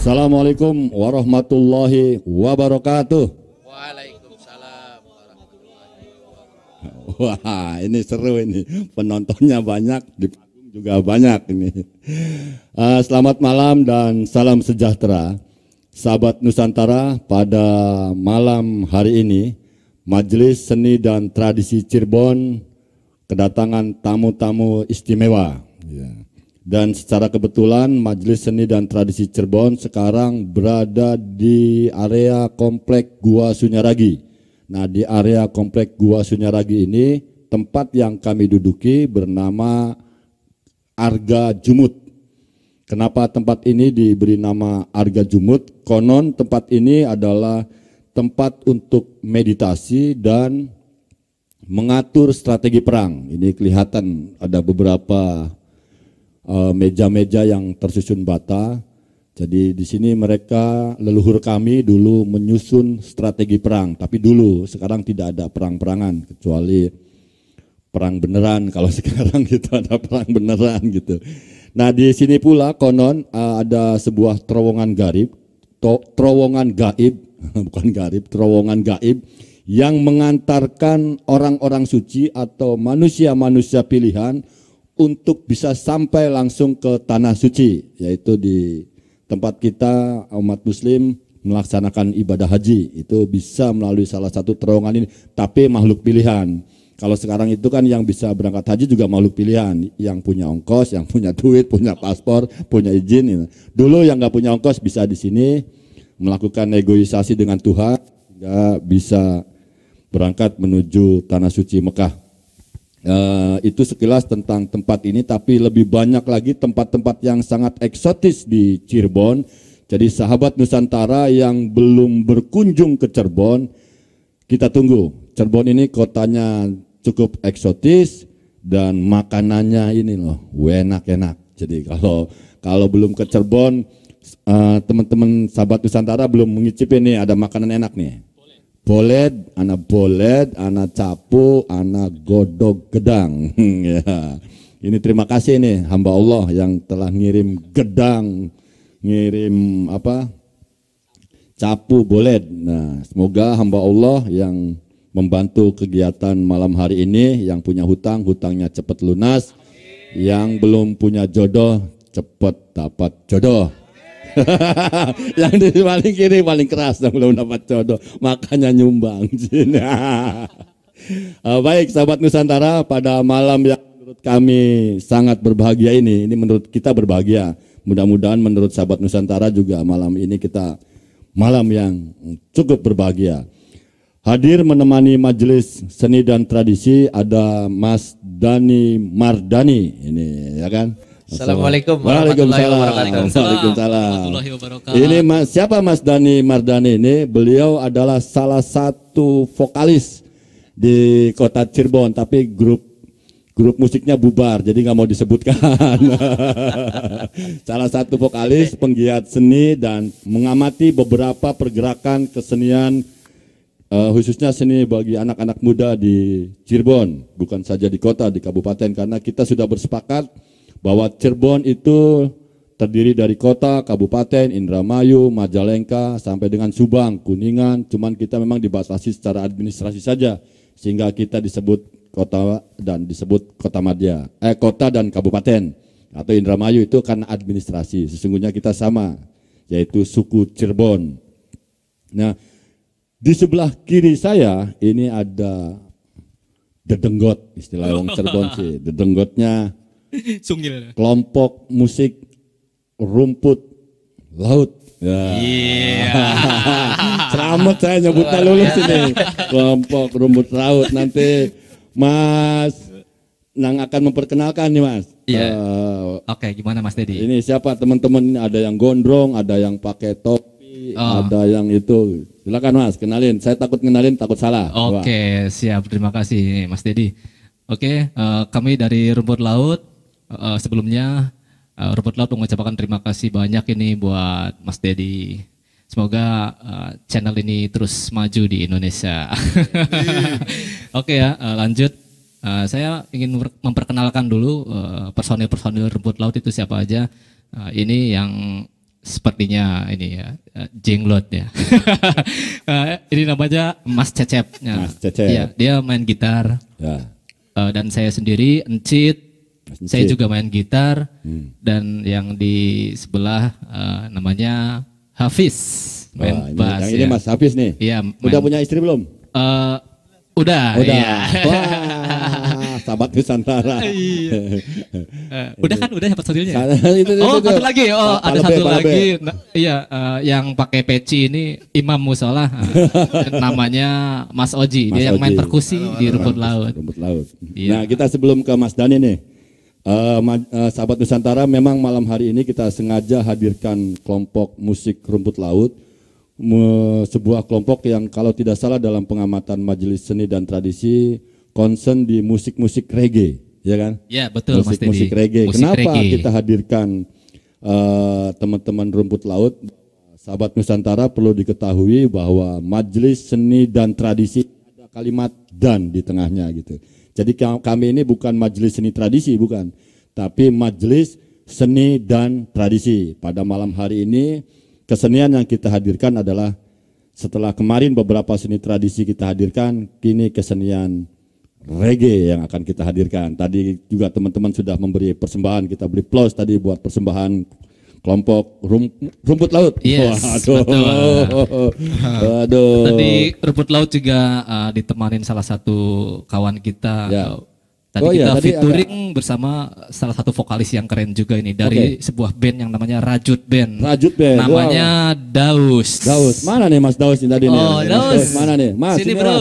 Assalamualaikum warahmatullahi wabarakatuh. Waalaikumsalam warahmatullahi wabarakatuh. Wah, ini seru ini. Penontonnya banyak, di panggung juga banyak ini. Selamat malam dan salam sejahtera. Sahabat Nusantara, pada malam hari ini Majelis Seni dan Tradisi Cirebon kedatangan tamu-tamu istimewa. Dan secara kebetulan Majelis Seni dan Tradisi Cirebon sekarang berada di area Komplek Gua Sunyaragi. Nah, di area Komplek Gua Sunyaragi ini tempat yang kami duduki bernama Arga Jumut. Kenapa tempat ini diberi nama Arga Jumut? Konon tempat ini adalah tempat untuk meditasi dan mengatur strategi perang. Ini kelihatan ada beberapa meja-meja yang tersusun bata. Jadi di sini mereka leluhur kami dulu menyusun strategi perang, tapi dulu sekarang tidak ada perang-perangan kecuali perang beneran. Kalau sekarang gitu ada perang beneran gitu. Nah di sini pula konon ada sebuah terowongan gaib, terowongan gaib, bukan garib, terowongan gaib yang mengantarkan orang-orang suci atau manusia-manusia pilihan untuk bisa sampai langsung ke tanah suci, yaitu di tempat kita umat muslim melaksanakan ibadah haji. Itu bisa melalui salah satu terowongan ini, tapi makhluk pilihan. Kalau sekarang itu kan yang bisa berangkat haji juga makhluk pilihan, yang punya ongkos, yang punya duit, punya paspor, punya izin. Dulu yang nggak punya ongkos bisa di sini melakukan negosiasi dengan Tuhan, sehingga bisa berangkat menuju tanah suci Mekah. Itu sekilas tentang tempat ini, tapi lebih banyak lagi tempat-tempat yang sangat eksotis di Cirebon. Jadi sahabat Nusantara yang belum berkunjung ke Cirebon, kita tunggu. Cirebon ini kotanya cukup eksotis dan makanannya ini loh, enak-enak. Jadi kalau belum ke Cirebon, teman-teman sahabat Nusantara belum mengicip ini ada makanan enak nih. Boled, anak capu, anak godog gedang. Ya. Ini terima kasih nih hamba Allah yang telah ngirim gedang, ngirim capu boled. Nah, semoga hamba Allah yang membantu kegiatan malam hari ini, yang punya hutang, hutangnya cepat lunas, yang belum punya jodoh, cepat dapat jodoh. Yang di paling kiri paling keras yang belum dapat jodoh, makanya nyumbang. Baik sahabat Nusantara, pada malam yang menurut kami sangat berbahagia ini menurut kita berbahagia. Mudah-mudahan menurut sahabat Nusantara juga malam ini kita malam yang cukup berbahagia. Hadir menemani majelis seni dan tradisi ada Mas Dani Mardani ini, ya kan? Assalamualaikum warahmatullahi wabarakatuh. Waalaikumsalam. Ini siapa Mas Dani Mardani ini? Beliau adalah salah satu vokalis di kota Cirebon, tapi grup musiknya bubar, jadi nggak mau disebutkan. Salah satu vokalis, penggiat seni dan mengamati beberapa pergerakan kesenian, khususnya seni bagi anak-anak muda di Cirebon, bukan saja di kota, di kabupaten, karena kita sudah bersepakat bahwa Cirebon itu terdiri dari kota, kabupaten, Indramayu, Majalengka, sampai dengan Subang, Kuningan. Cuman kita memang dibatasi secara administrasi saja, sehingga kita disebut kota dan disebut kota madya, kota dan kabupaten. Atau Indramayu itu karena administrasi. Sesungguhnya kita sama, yaitu suku Cirebon. Nah, di sebelah kiri saya ini ada dedenggot, istilah orang Cirebon sih. Dedenggotnya Sungil. Kelompok musik rumput laut. Ya. Selamat saya nyebutnya lulus ini. Kelompok rumput laut. Nanti Mas Nang akan memperkenalkan nih Mas. Iya. Oke, gimana Mas Dedi? Ini siapa teman-teman ini? Ada yang gondrong, ada yang pakai topi, ada yang itu. Silakan Mas, kenalin. Saya takut kenalin, takut salah. Oke, siap. Terima kasih Mas Dedi. Oke, kami dari Rumput Laut. Sebelumnya Rumput Laut mengucapkan terima kasih banyak ini buat Mas Dedi. Semoga channel ini terus maju di Indonesia. Oke ya, lanjut. Saya ingin memperkenalkan dulu personil-personil Rumput Laut itu siapa aja. Ini yang sepertinya ini ya, jenglot ya. Ini namanya Mas Cecep. Mas Cecep. Ya, dia main gitar. Ya. Dan saya sendiri Encit. Saya juga main gitar. Dan yang di sebelah namanya Hafiz, main bass. Yang ini Mas Hafiz nih. Iya. Udah punya istri belum? Udah. Iya. Wah, sahabat Nusantara. Udah kan, udah personilnya. Itu. Satu lagi. Ada satu lagi. Iya, yang pakai peci ini Imam Musola. Namanya Mas Oji. Dia yang main perkusi di Rumput Laut. Rumput Laut. Iya. Nah, kita sebelum ke Mas Dani nih. Sahabat Nusantara, memang malam hari ini kita sengaja hadirkan kelompok musik Rumput Laut, sebuah kelompok yang kalau tidak salah dalam pengamatan majelis seni dan tradisi concern di musik-musik reggae, ya kan? Ya betul Mas Dedi. Musik reggae. Musik Kenapa reggae. kita hadirkan teman-teman Rumput Laut? Sahabat Nusantara perlu diketahui bahwa majelis seni dan tradisi ada kalimat dan di tengahnya gitu. Jadi kami ini bukan majelis seni tradisi, bukan, tapi majelis seni dan tradisi. Pada malam hari ini kesenian yang kita hadirkan adalah setelah kemarin beberapa seni tradisi kita hadirkan, kini kesenian reggae yang akan kita hadirkan. Tadi juga teman-teman sudah memberi persembahan, kita beri plus tadi buat persembahan kelompok Rumput Laut. Yes, Waduh. betul. Waduh. Tadi Rumput Laut juga ditemanin salah satu kawan kita. Ya. Tadi Oh iya, kita tadi featuring bersama salah satu vokalis yang keren juga ini dari sebuah band yang namanya Rajut Band. Rajut Band. Namanya Daus. Daus. Mana nih Mas Daus ini tadi nih? Oh, Mas Daus. Mana nih? Mas, Sini, Mas. bro.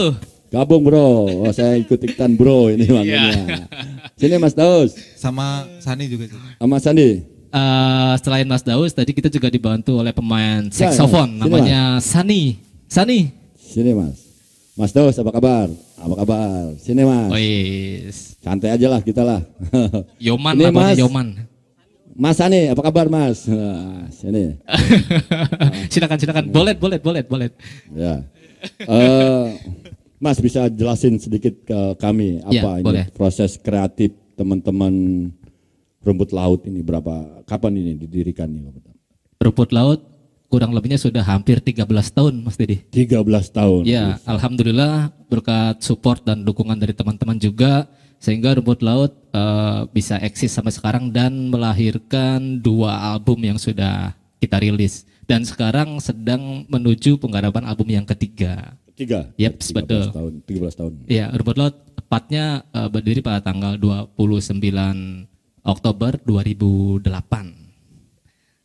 Gabung bro. Oh, saya ikut ikutan bro ini makanya. Sini Mas Daus. Sama Sani juga sih. Sama Sandi. Selain Mas Daus, tadi kita juga dibantu oleh pemain Ya, saxophone ya. Sini, namanya Sani. Sani. Sini Mas. Mas Daus apa kabar? Apa kabar? Sini Mas. Wis. Santai aja lah kita lah. Yoman Ini, namanya Mas. Yoman. Mas Sani, apa kabar Mas? Nah, sini. Silakan. Boleh. Ya. Mas bisa jelasin sedikit ke kami Ya, apa ini boleh. proses kreatif teman-teman Rumput Laut ini kapan ini didirikan ini? Rumput Laut kurang lebihnya sudah hampir 13 tahun Mas Dedi. 13 tahun. Ya, alhamdulillah berkat support dan dukungan dari teman-teman juga sehingga Rumput Laut bisa eksis sampai sekarang dan melahirkan 2 album yang sudah kita rilis dan sekarang sedang menuju penggarapan album yang ketiga. Ketiga. Yep, 13 betul. tahun, 13 tahun. Ya, Rumput Laut tepatnya berdiri pada tanggal 29 Oktober 2008.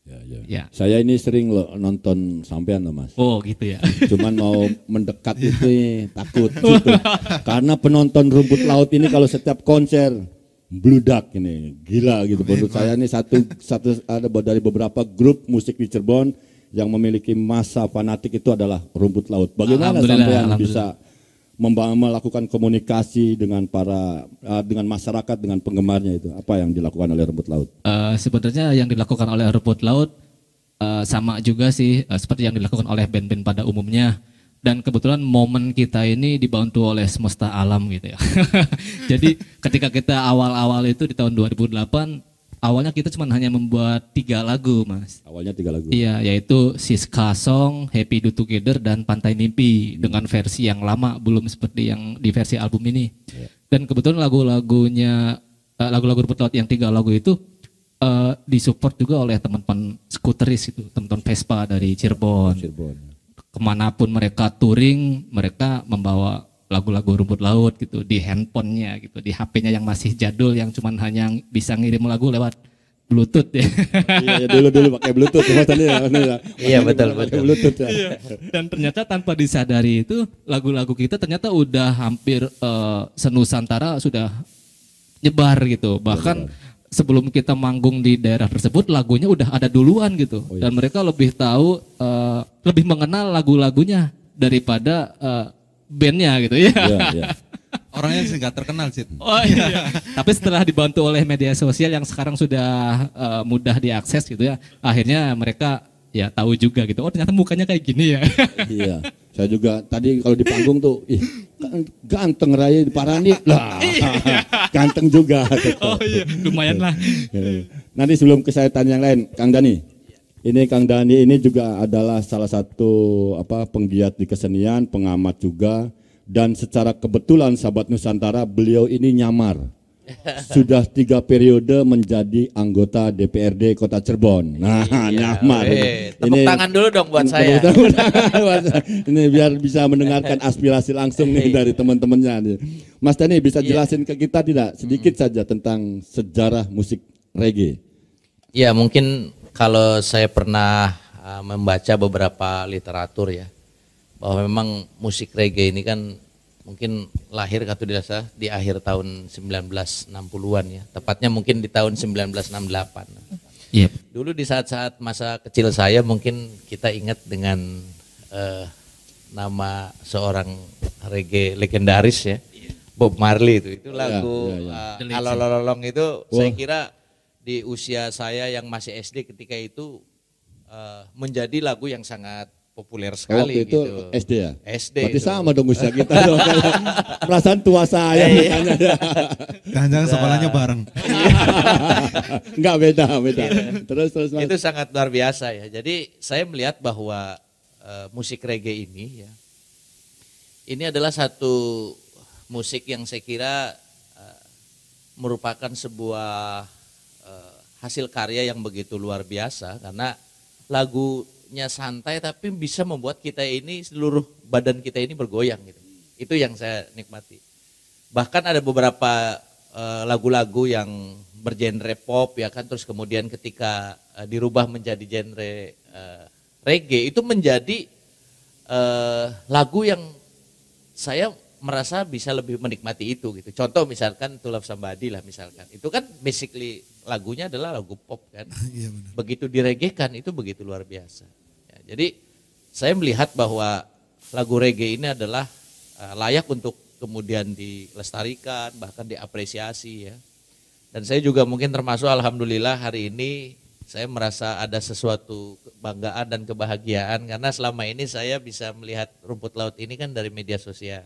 Ya. Ya. Saya ini sering loh nonton sampean loh Mas. Oh, gitu ya. Cuman mau mendekat itu takut gitu. Karena penonton Rumput Laut ini kalau setiap konser bludak ini, gila gitu. Menurut saya ini satu ada dari beberapa grup musik di Cirebon yang memiliki massa fanatik itu adalah Rumput Laut. Bagaimana sampean bisa melakukan komunikasi dengan dengan masyarakat, dengan penggemarnya itu? Apa yang dilakukan oleh Rumput Laut? Sebenarnya yang dilakukan oleh Rumput Laut sama juga sih seperti yang dilakukan oleh band-band pada umumnya. Dan kebetulan momen kita ini dibantu oleh semesta alam gitu ya. Jadi ketika kita awal-awal itu di tahun 2008, awalnya kita cuma hanya membuat 3 lagu Mas. Awalnya 3 lagu. Iya, yaitu Siska Song, Happy Do Together, dan Pantai Mimpi dengan versi yang lama, belum seperti yang di versi album ini. Dan kebetulan lagu-lagu Rumput Laut yang 3 lagu itu disupport juga oleh teman-teman skuteris itu, teman-teman Vespa dari Cirebon. Kemanapun mereka touring, mereka membawa lagu-lagu Rumput Laut gitu di handphonenya gitu, di HP-nya yang masih jadul yang cuman hanya bisa ngirim lagu lewat Bluetooth ya. Iya, dulu pakai Bluetooth ya. Iya, betul. Bluetooth ya. Iya. Dan ternyata tanpa disadari itu lagu-lagu kita ternyata udah hampir senusantara sudah nyebar gitu. Bahkan sebelum kita manggung di daerah tersebut lagunya udah ada duluan gitu. Dan mereka lebih tahu, lebih mengenal lagu-lagunya daripada bandnya gitu ya. Iya. Orangnya sih nggak terkenal sih. Oh iya. Tapi setelah dibantu oleh media sosial yang sekarang sudah mudah diakses gitu ya, akhirnya mereka ya tahu juga gitu. Oh ternyata mukanya kayak gini ya. Iya. Saya juga tadi kalau di panggung tuh, ganteng Raya di Parani lah. Ganteng juga. Oh iya, lumayan lah. Nanti sebelum ke saya tanya yang lain, Kang Dani. Ini Kang Dani ini juga adalah salah satu penggiat di kesenian, pengamat juga. Dan secara kebetulan sahabat Nusantara, beliau ini nyamar. Sudah 3 periode menjadi anggota DPRD Kota Cirebon. Nah, nyamar. Tepuk tangan dulu dong buat saya. Ini biar bisa mendengarkan aspirasi langsung nih dari teman-temannya. Mas Dani bisa jelasin ke kita tidak sedikit saja tentang sejarah musik reggae? Ya mungkin kalau saya pernah membaca beberapa literatur ya, bahwa memang musik reggae ini kan mungkin lahir kata dirasa di akhir tahun 1960-an ya, tepatnya mungkin di tahun 1968. Yep. Dulu di saat-saat masa kecil saya mungkin kita ingat dengan nama seorang reggae legendaris ya, Bob Marley itu lagu The Legend. Alololong itu saya kira di usia saya yang masih SD ketika itu menjadi lagu yang sangat populer sekali Waktu itu gitu. SD ya? SD Berarti itu. sama dong usia kita dong. Perasaan tua saya makanya. Jangan-jangan sekolahnya bareng. Enggak beda. Terus Mas. Itu sangat luar biasa ya. Jadi saya melihat bahwa musik reggae ini ya, ini adalah satu musik yang saya kira merupakan sebuah hasil karya yang begitu luar biasa karena lagunya santai tapi bisa membuat kita ini seluruh badan kita ini bergoyang gitu. Itu yang saya nikmati. Bahkan ada beberapa lagu-lagu yang bergenre pop ya kan, terus kemudian ketika dirubah menjadi genre reggae itu menjadi lagu yang saya merasa bisa lebih menikmati itu gitu. Contoh misalkan To Love Somebody lah misalkan. Itu kan basically lagunya adalah lagu pop kan. Iya benar. Begitu direggaekan itu begitu luar biasa. Ya, jadi saya melihat bahwa lagu reggae ini adalah layak untuk kemudian dilestarikan bahkan diapresiasi ya. Dan saya juga mungkin termasuk alhamdulillah hari ini saya merasa ada sesuatu kebanggaan dan kebahagiaan karena selama ini saya bisa melihat rumput laut ini kan dari media sosial.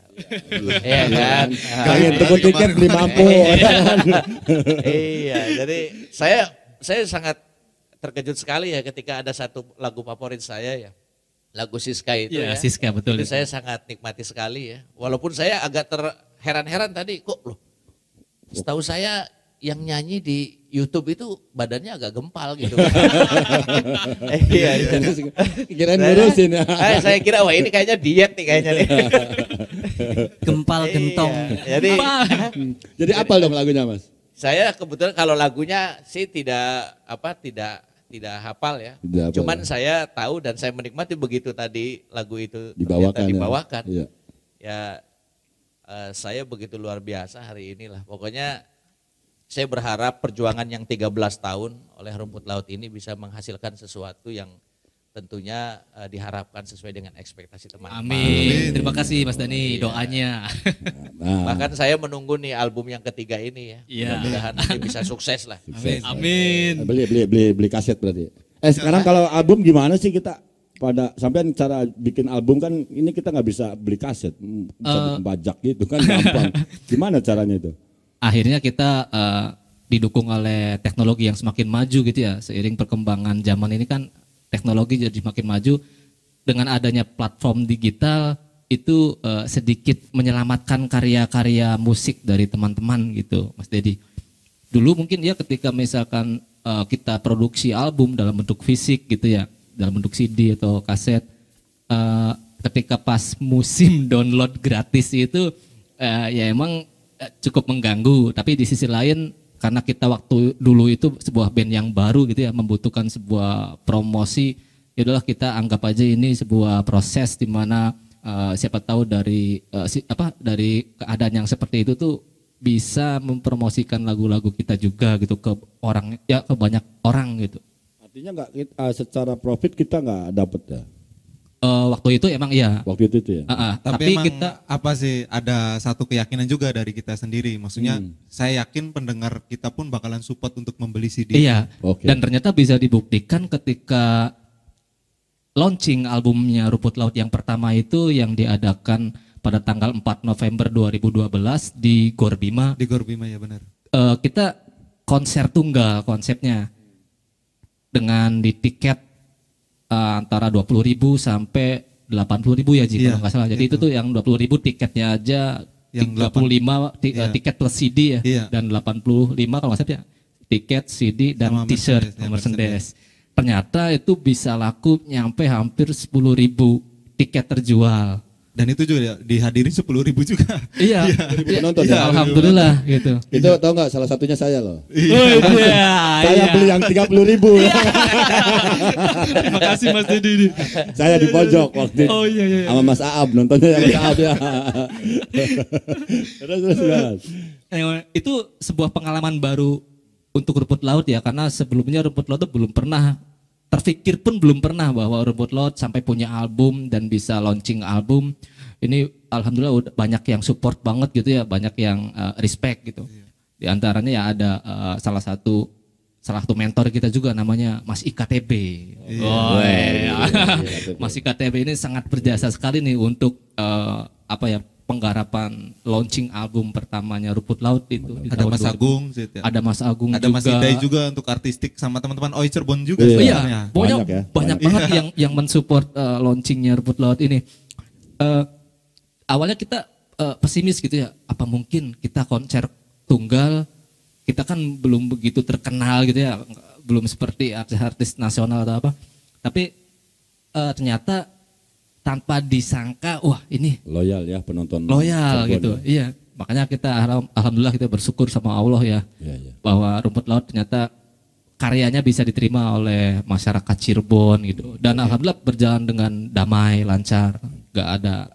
Iya kan? Kalian tepuk tiket beli mampu. Iya, jadi saya sangat terkejut sekali ya ketika ada satu lagu favorit saya ya. Lagu Siska itu Iya, ya. Siska, betul Itu itu. saya sangat nikmati sekali ya. Walaupun saya agak terheran-heran tadi kok loh. Setahu saya yang nyanyi di YouTube itu badannya agak gempal gitu. Iya. Kirain ngurusin ya. Saya kira wah ini kayaknya diet nih kayaknya nih. Gempal gentong. Iya, jadi Jadi apa dong lagunya Mas? saya kebetulan kalau lagunya sih tidak hafal ya. Tidak hafal Cuman ya. saya tahu dan saya menikmati begitu tadi lagu itu Dibawakan ternyata ya. dibawakan. Iya. Ya saya begitu luar biasa hari inilah. Pokoknya saya berharap perjuangan yang 13 tahun oleh rumput laut ini bisa menghasilkan sesuatu yang tentunya diharapkan sesuai dengan ekspektasi teman-teman. Amin. Terima kasih Mas Dani doanya. Nah, Bahkan saya menunggu nih album yang ketiga ini ya. Iya. Mudah-mudahan nanti bisa sukses lah. sukses. Amin. Beli kaset berarti. Sekarang kalau album gimana sih kita sampai cara bikin album kan ini kita nggak bisa beli kaset, bisa bikin pajak gitu kan gampang. Gimana caranya itu? Akhirnya kita didukung oleh teknologi yang semakin maju gitu ya. Seiring perkembangan zaman ini kan teknologi jadi makin maju. Dengan adanya platform digital itu sedikit menyelamatkan karya-karya musik dari teman-teman gitu, Mas Dedi. Dulu mungkin ya ketika misalkan kita produksi album dalam bentuk fisik gitu ya, dalam bentuk CD atau kaset, ketika pas musim download gratis itu ya emang cukup mengganggu. Tapi di sisi lain karena kita waktu dulu itu sebuah band yang baru gitu ya, membutuhkan sebuah promosi, ya udahlah kita anggap aja ini sebuah proses di mana siapa tahu dari keadaan yang seperti itu tuh bisa mempromosikan lagu-lagu kita juga gitu ke orang ya, ke banyak orang gitu. Artinya nggak secara profit kita nggak dapet ya Waktu itu emang iya. waktu itu ya. Tapi emang kita apa sih, ada satu keyakinan juga dari kita sendiri. Maksudnya saya yakin pendengar kita pun bakalan support untuk membeli CD. iya. Oke. Dan ternyata bisa dibuktikan ketika launching albumnya Rumput Laut yang pertama itu yang diadakan pada tanggal 4 November 2012 di Gor Bima. Di Gorbima ya benar. Kita konser tunggal konsepnya dengan di tiket antara 20.000 sampai 80.000 ya Ji, Iya, kalau nggak salah. Jadi itu tuh yang 20.000 tiketnya aja, Yang 25 iya. tiket plus CD ya, Iya. dan 85 kalau nggak salah ya tiket, CD dan Sama t-shirt, merchandise, ya, merchandise. Ternyata itu bisa laku nyampe hampir 10.000 tiket terjual. Dan itu juga dihadiri 10.000 juga. Iya, penonton iya, ya? alhamdulillah gitu. Itu tahu nggak salah satunya saya loh. Iya, Saya beli yang 30.000. Terima kasih Mas Dedi. Saya di pojok waktu itu. Oh iya. Sama Mas Aab, nontonnya yang Mas Aab ya. Terus Mas. Itu sebuah pengalaman baru untuk Rumput Laut ya, karena sebelumnya Rumput Laut itu belum pernah terfikir pun belum pernah bahwa Rumput Laut sampai punya album dan bisa launching album. Ini alhamdulillah udah banyak yang support banget gitu ya, banyak yang respect gitu. Di antaranya ya ada salah satu mentor kita juga namanya Mas IKTB. Oh, iya. Mas IKTB ini sangat berjasa sekali nih untuk penggarapan launching album pertamanya Rumput Laut itu. Ada Mas Agung, ada Mas Agung ada juga. Mas Idai juga untuk artistik sama teman-teman Oi Cirebon juga. Iya, banyak banget yang mensupport launchingnya Rumput Laut ini. Awalnya kita pesimis gitu ya, apa mungkin kita konser tunggal, kita kan belum begitu terkenal gitu ya, belum seperti artis-artis nasional atau apa. Tapi ternyata tanpa disangka, wah ini loyal ya penonton. Loyal gitu, iya. Makanya kita alhamdulillah kita bersyukur sama Allah ya, bahwa Rumput Laut ternyata karyanya bisa diterima oleh masyarakat Cirebon gitu. Dan alhamdulillah berjalan dengan damai, lancar, gak ada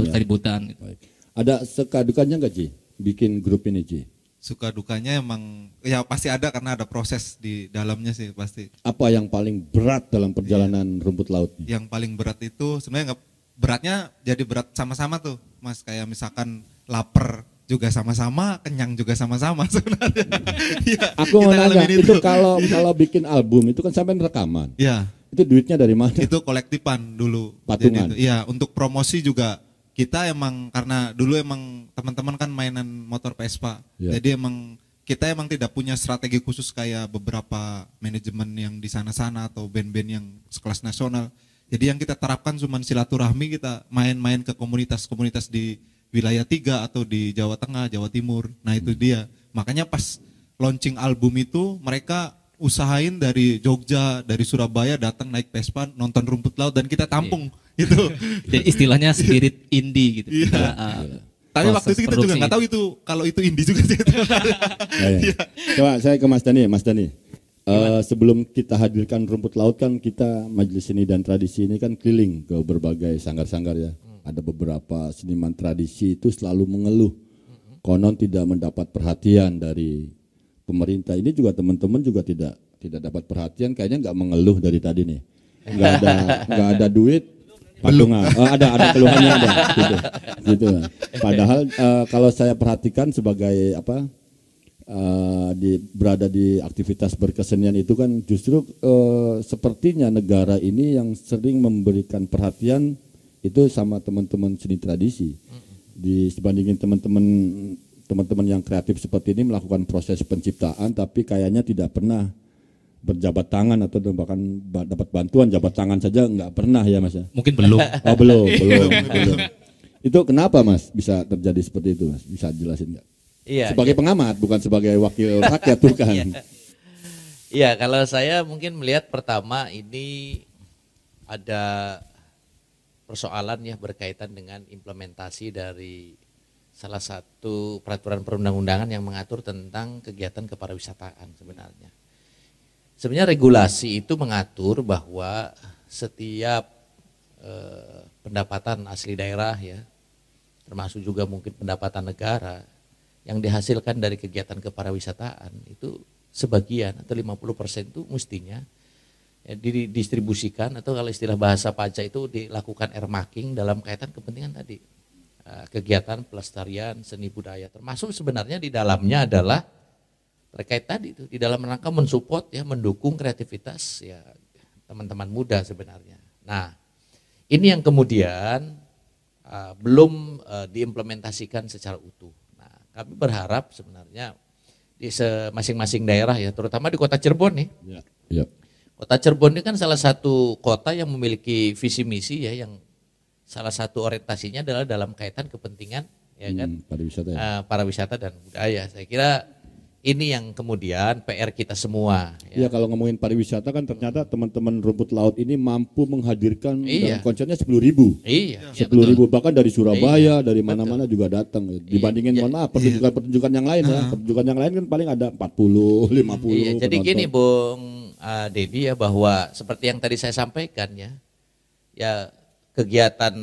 keributan. Gitu. Ada suka dukanya nggak Ji bikin grup ini Ji? Suka dukanya emang ya pasti ada karena ada proses di dalamnya sih pasti. Apa yang paling berat dalam perjalanan Rumput Laut? Yang paling berat itu sebenarnya nggak beratnya jadi berat sama-sama tuh Mas, kayak misalkan lapar juga sama-sama, kenyang juga sama-sama sebenarnya. Ya, aku mau nanya itu kalau bikin album itu kan sampai rekaman. Iya. Itu duitnya dari mana? Itu kolektifan dulu. Patungan. Iya, untuk promosi juga kita emang karena dulu emang teman-teman kan mainan motor Vespa. Jadi emang kita emang tidak punya strategi khusus kayak beberapa manajemen yang di sana-sana atau band-band yang sekelas nasional. Jadi yang kita terapkan cuma silaturahmi, kita main-main ke komunitas-komunitas di wilayah 3 atau di Jawa Tengah, Jawa Timur. Nah itu dia. Makanya pas launching album itu mereka usahain dari Jogja, dari Surabaya datang naik Vespa nonton Rumput Laut dan kita tampung itu. Jadi istilahnya spirit indie gitu. Tapi waktu itu kita juga nggak tahu itu kalau itu indie juga sih. Coba saya ke Mas Dani. Mas Dani, sebelum kita hadirkan Rumput Laut kan kita Majelis Seni dan Tradisi ini kan keliling ke berbagai sanggar-sanggar ya. Ada beberapa seniman tradisi itu selalu mengeluh konon tidak mendapat perhatian dari pemerintah. Ini juga teman-teman juga tidak dapat perhatian, kayaknya nggak mengeluh dari tadi nih. Nggak ada duit, patungan. Oh, ada keluhannya ada gitu. Padahal kalau saya perhatikan sebagai berada di aktivitas berkesenian itu kan justru sepertinya negara ini yang sering memberikan perhatian itu sama teman-teman seni tradisi. Dibandingin teman-teman yang kreatif seperti ini melakukan proses penciptaan tapi kayaknya tidak pernah berjabat tangan atau bahkan dapat bantuan jabat tangan saja nggak pernah ya Mas ya? Mungkin belum. Oh belum. Itu kenapa Mas bisa terjadi seperti itu Mas? Bisa jelasin nggak? Iya. Sebagai pengamat bukan sebagai wakil rakyat bukan. Iya, kalau saya mungkin melihat pertama ini ada persoalan ya berkaitan dengan implementasi dari salah satu peraturan perundang-undangan yang mengatur tentang kegiatan kepariwisataan sebenarnya. Sebenarnya regulasi itu mengatur bahwa setiap pendapatan asli daerah ya, termasuk juga mungkin pendapatan negara yang dihasilkan dari kegiatan kepariwisataan itu sebagian atau 50% itu mestinya ya, didistribusikan atau kalau istilah bahasa pajak itu dilakukan earmarking dalam kaitan kepentingan tadi. Kegiatan pelestarian seni budaya termasuk sebenarnya di dalamnya adalah terkait tadi itu di dalam rangka mensupport ya mendukung kreativitas ya teman-teman muda sebenarnya. Nah, ini yang kemudian belum diimplementasikan secara utuh. Nah, kami berharap sebenarnya di masing-masing daerah ya terutama di Kota Cirebon nih. Ya. Kota Cirebon ini kan salah satu kota yang memiliki visi misi ya yang salah satu orientasinya adalah dalam kaitan kepentingan ya kan pariwisata dan budaya. Saya kira ini yang kemudian PR kita semua. Ya kalau ngomongin pariwisata kan ternyata teman-teman Rumput Laut ini mampu menghadirkan dalam konsernya 10.000. Iya. 10.000 bahkan dari Surabaya, dari mana-mana juga datang. Dibandingin mohon maaf pertunjukan yang lain ya. Pertunjukan yang lain kan paling ada 40, 50. Iya, jadi gini Bung Dedi ya bahwa seperti yang tadi saya sampaikan ya kegiatan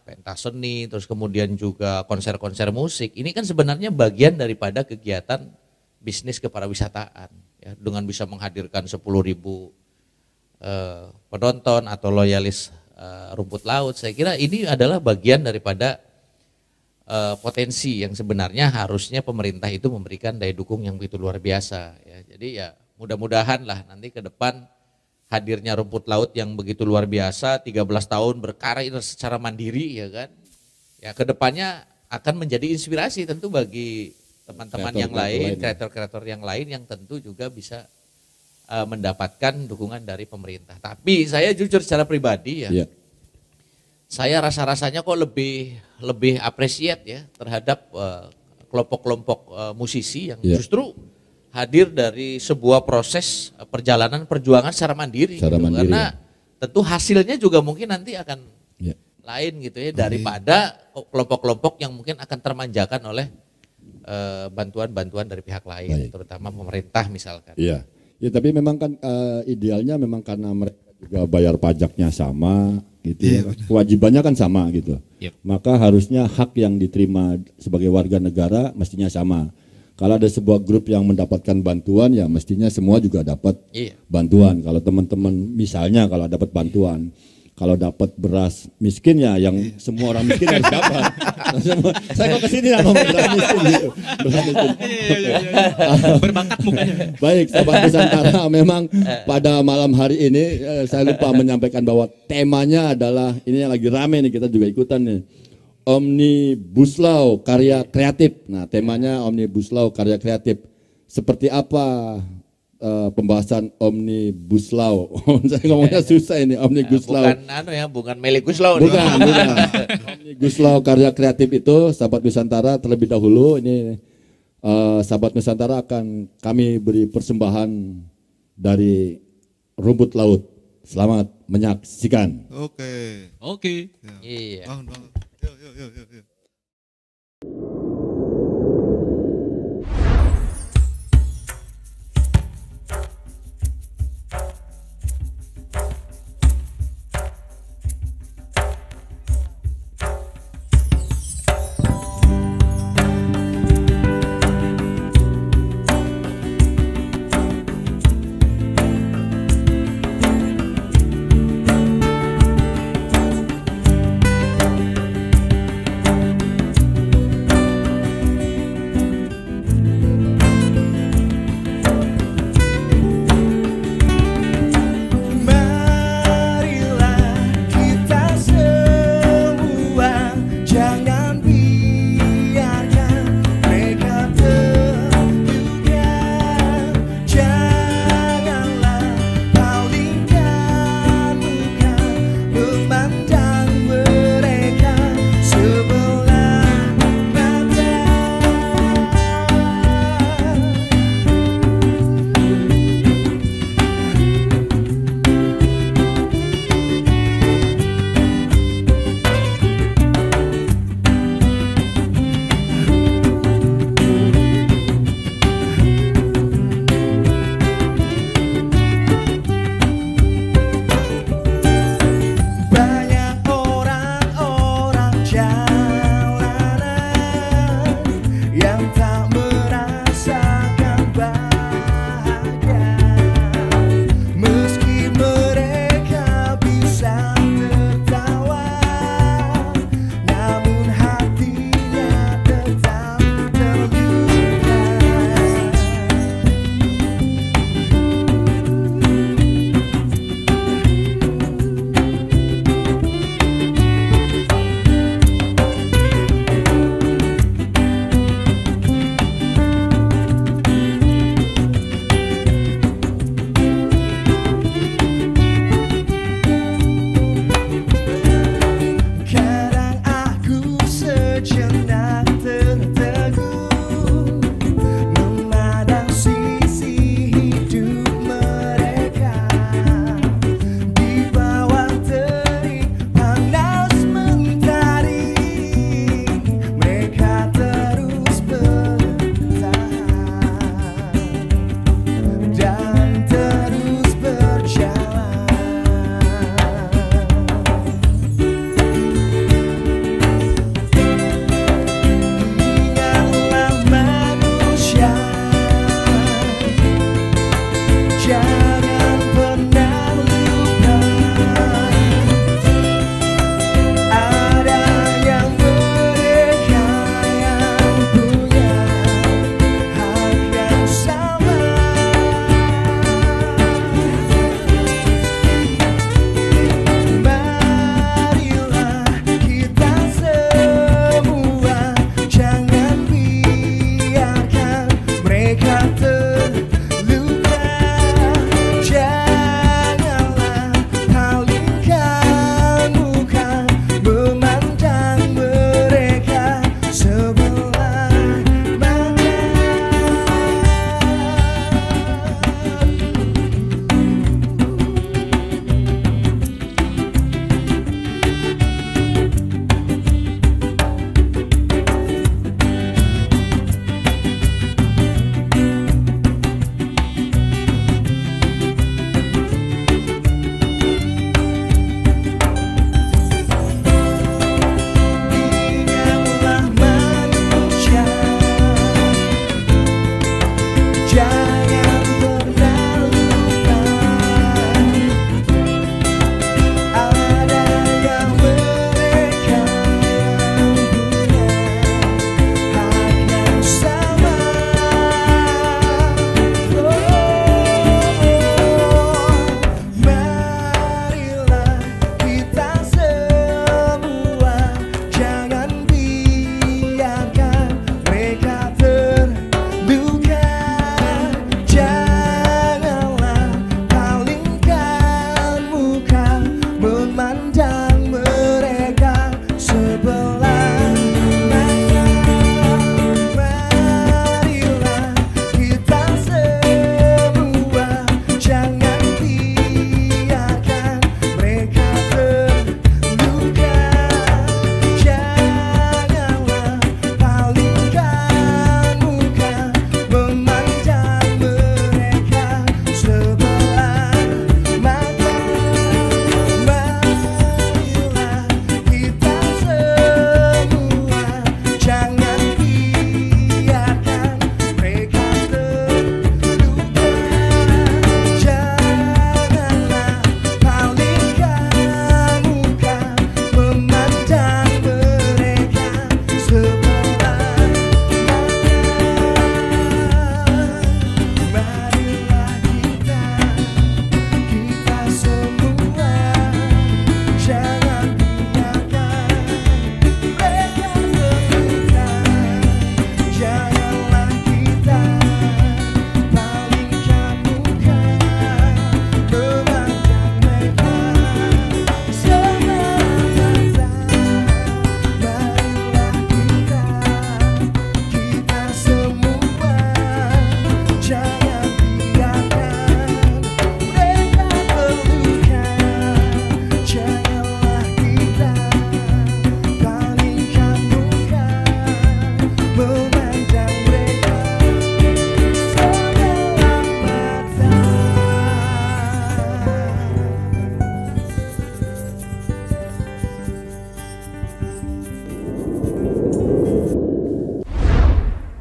pentas seni terus kemudian juga konser-konser musik ini kan sebenarnya bagian daripada kegiatan bisnis kepariwisataan ya dengan bisa menghadirkan 10.000 penonton atau loyalis rumput laut. Saya kira ini adalah bagian daripada potensi yang sebenarnya harusnya pemerintah itu memberikan daya dukung yang begitu luar biasa. Ya. Jadi ya mudah-mudahan lah nanti ke depan hadirnya rumput laut yang begitu luar biasa, 13 tahun berkarya secara mandiri ya kan. Ya ke depannya akan menjadi inspirasi tentu bagi teman-teman yang lain, kreator-kreator yang lain yang tentu juga bisa mendapatkan dukungan dari pemerintah. Tapi saya jujur secara pribadi ya, saya rasa-rasanya kok lebih appreciate ya terhadap kelompok-kelompok musisi yang justru hadir dari sebuah proses perjalanan perjuangan secara mandiri. Karena tentu hasilnya juga mungkin nanti akan lain gitu ya daripada kelompok-kelompok yang mungkin akan termanjakan oleh bantuan-bantuan dari pihak lain, terutama pemerintah misalkan. Iya, ya tapi memang kan idealnya memang karena mereka juga bayar pajaknya sama gitu, kewajibannya kan sama gitu. Maka harusnya hak yang diterima sebagai warga negara mestinya sama. Kalau ada sebuah grup yang mendapatkan bantuan ya mestinya semua juga dapat bantuan. Kalau teman-teman misalnya kalau dapat bantuan, kalau dapat beras miskin ya yang semua orang miskin harus dapat. Saya kok kesini ya ngomong beras miskin gitu. Berbakat mukanya. Baik, Sahabat Nusantara, memang pada malam hari ini saya lupa menyampaikan bahwa temanya adalah ini yang lagi rame nih, kita juga ikutan nih. Omnibus Law karya kreatif. Nah, temanya Omnibus Law karya kreatif. Seperti apa pembahasan Omnibus Law? Saya ngomongnya susah ini, Omnibus Law. Bukan Meligus Law. Bukan. Omnibus Law karya kreatif itu, Sahabat Nusantara, terlebih dahulu ini Sahabat Nusantara akan kami beri persembahan dari rumput laut. Selamat menyaksikan. Oke. Iya. Bangun. Yuk.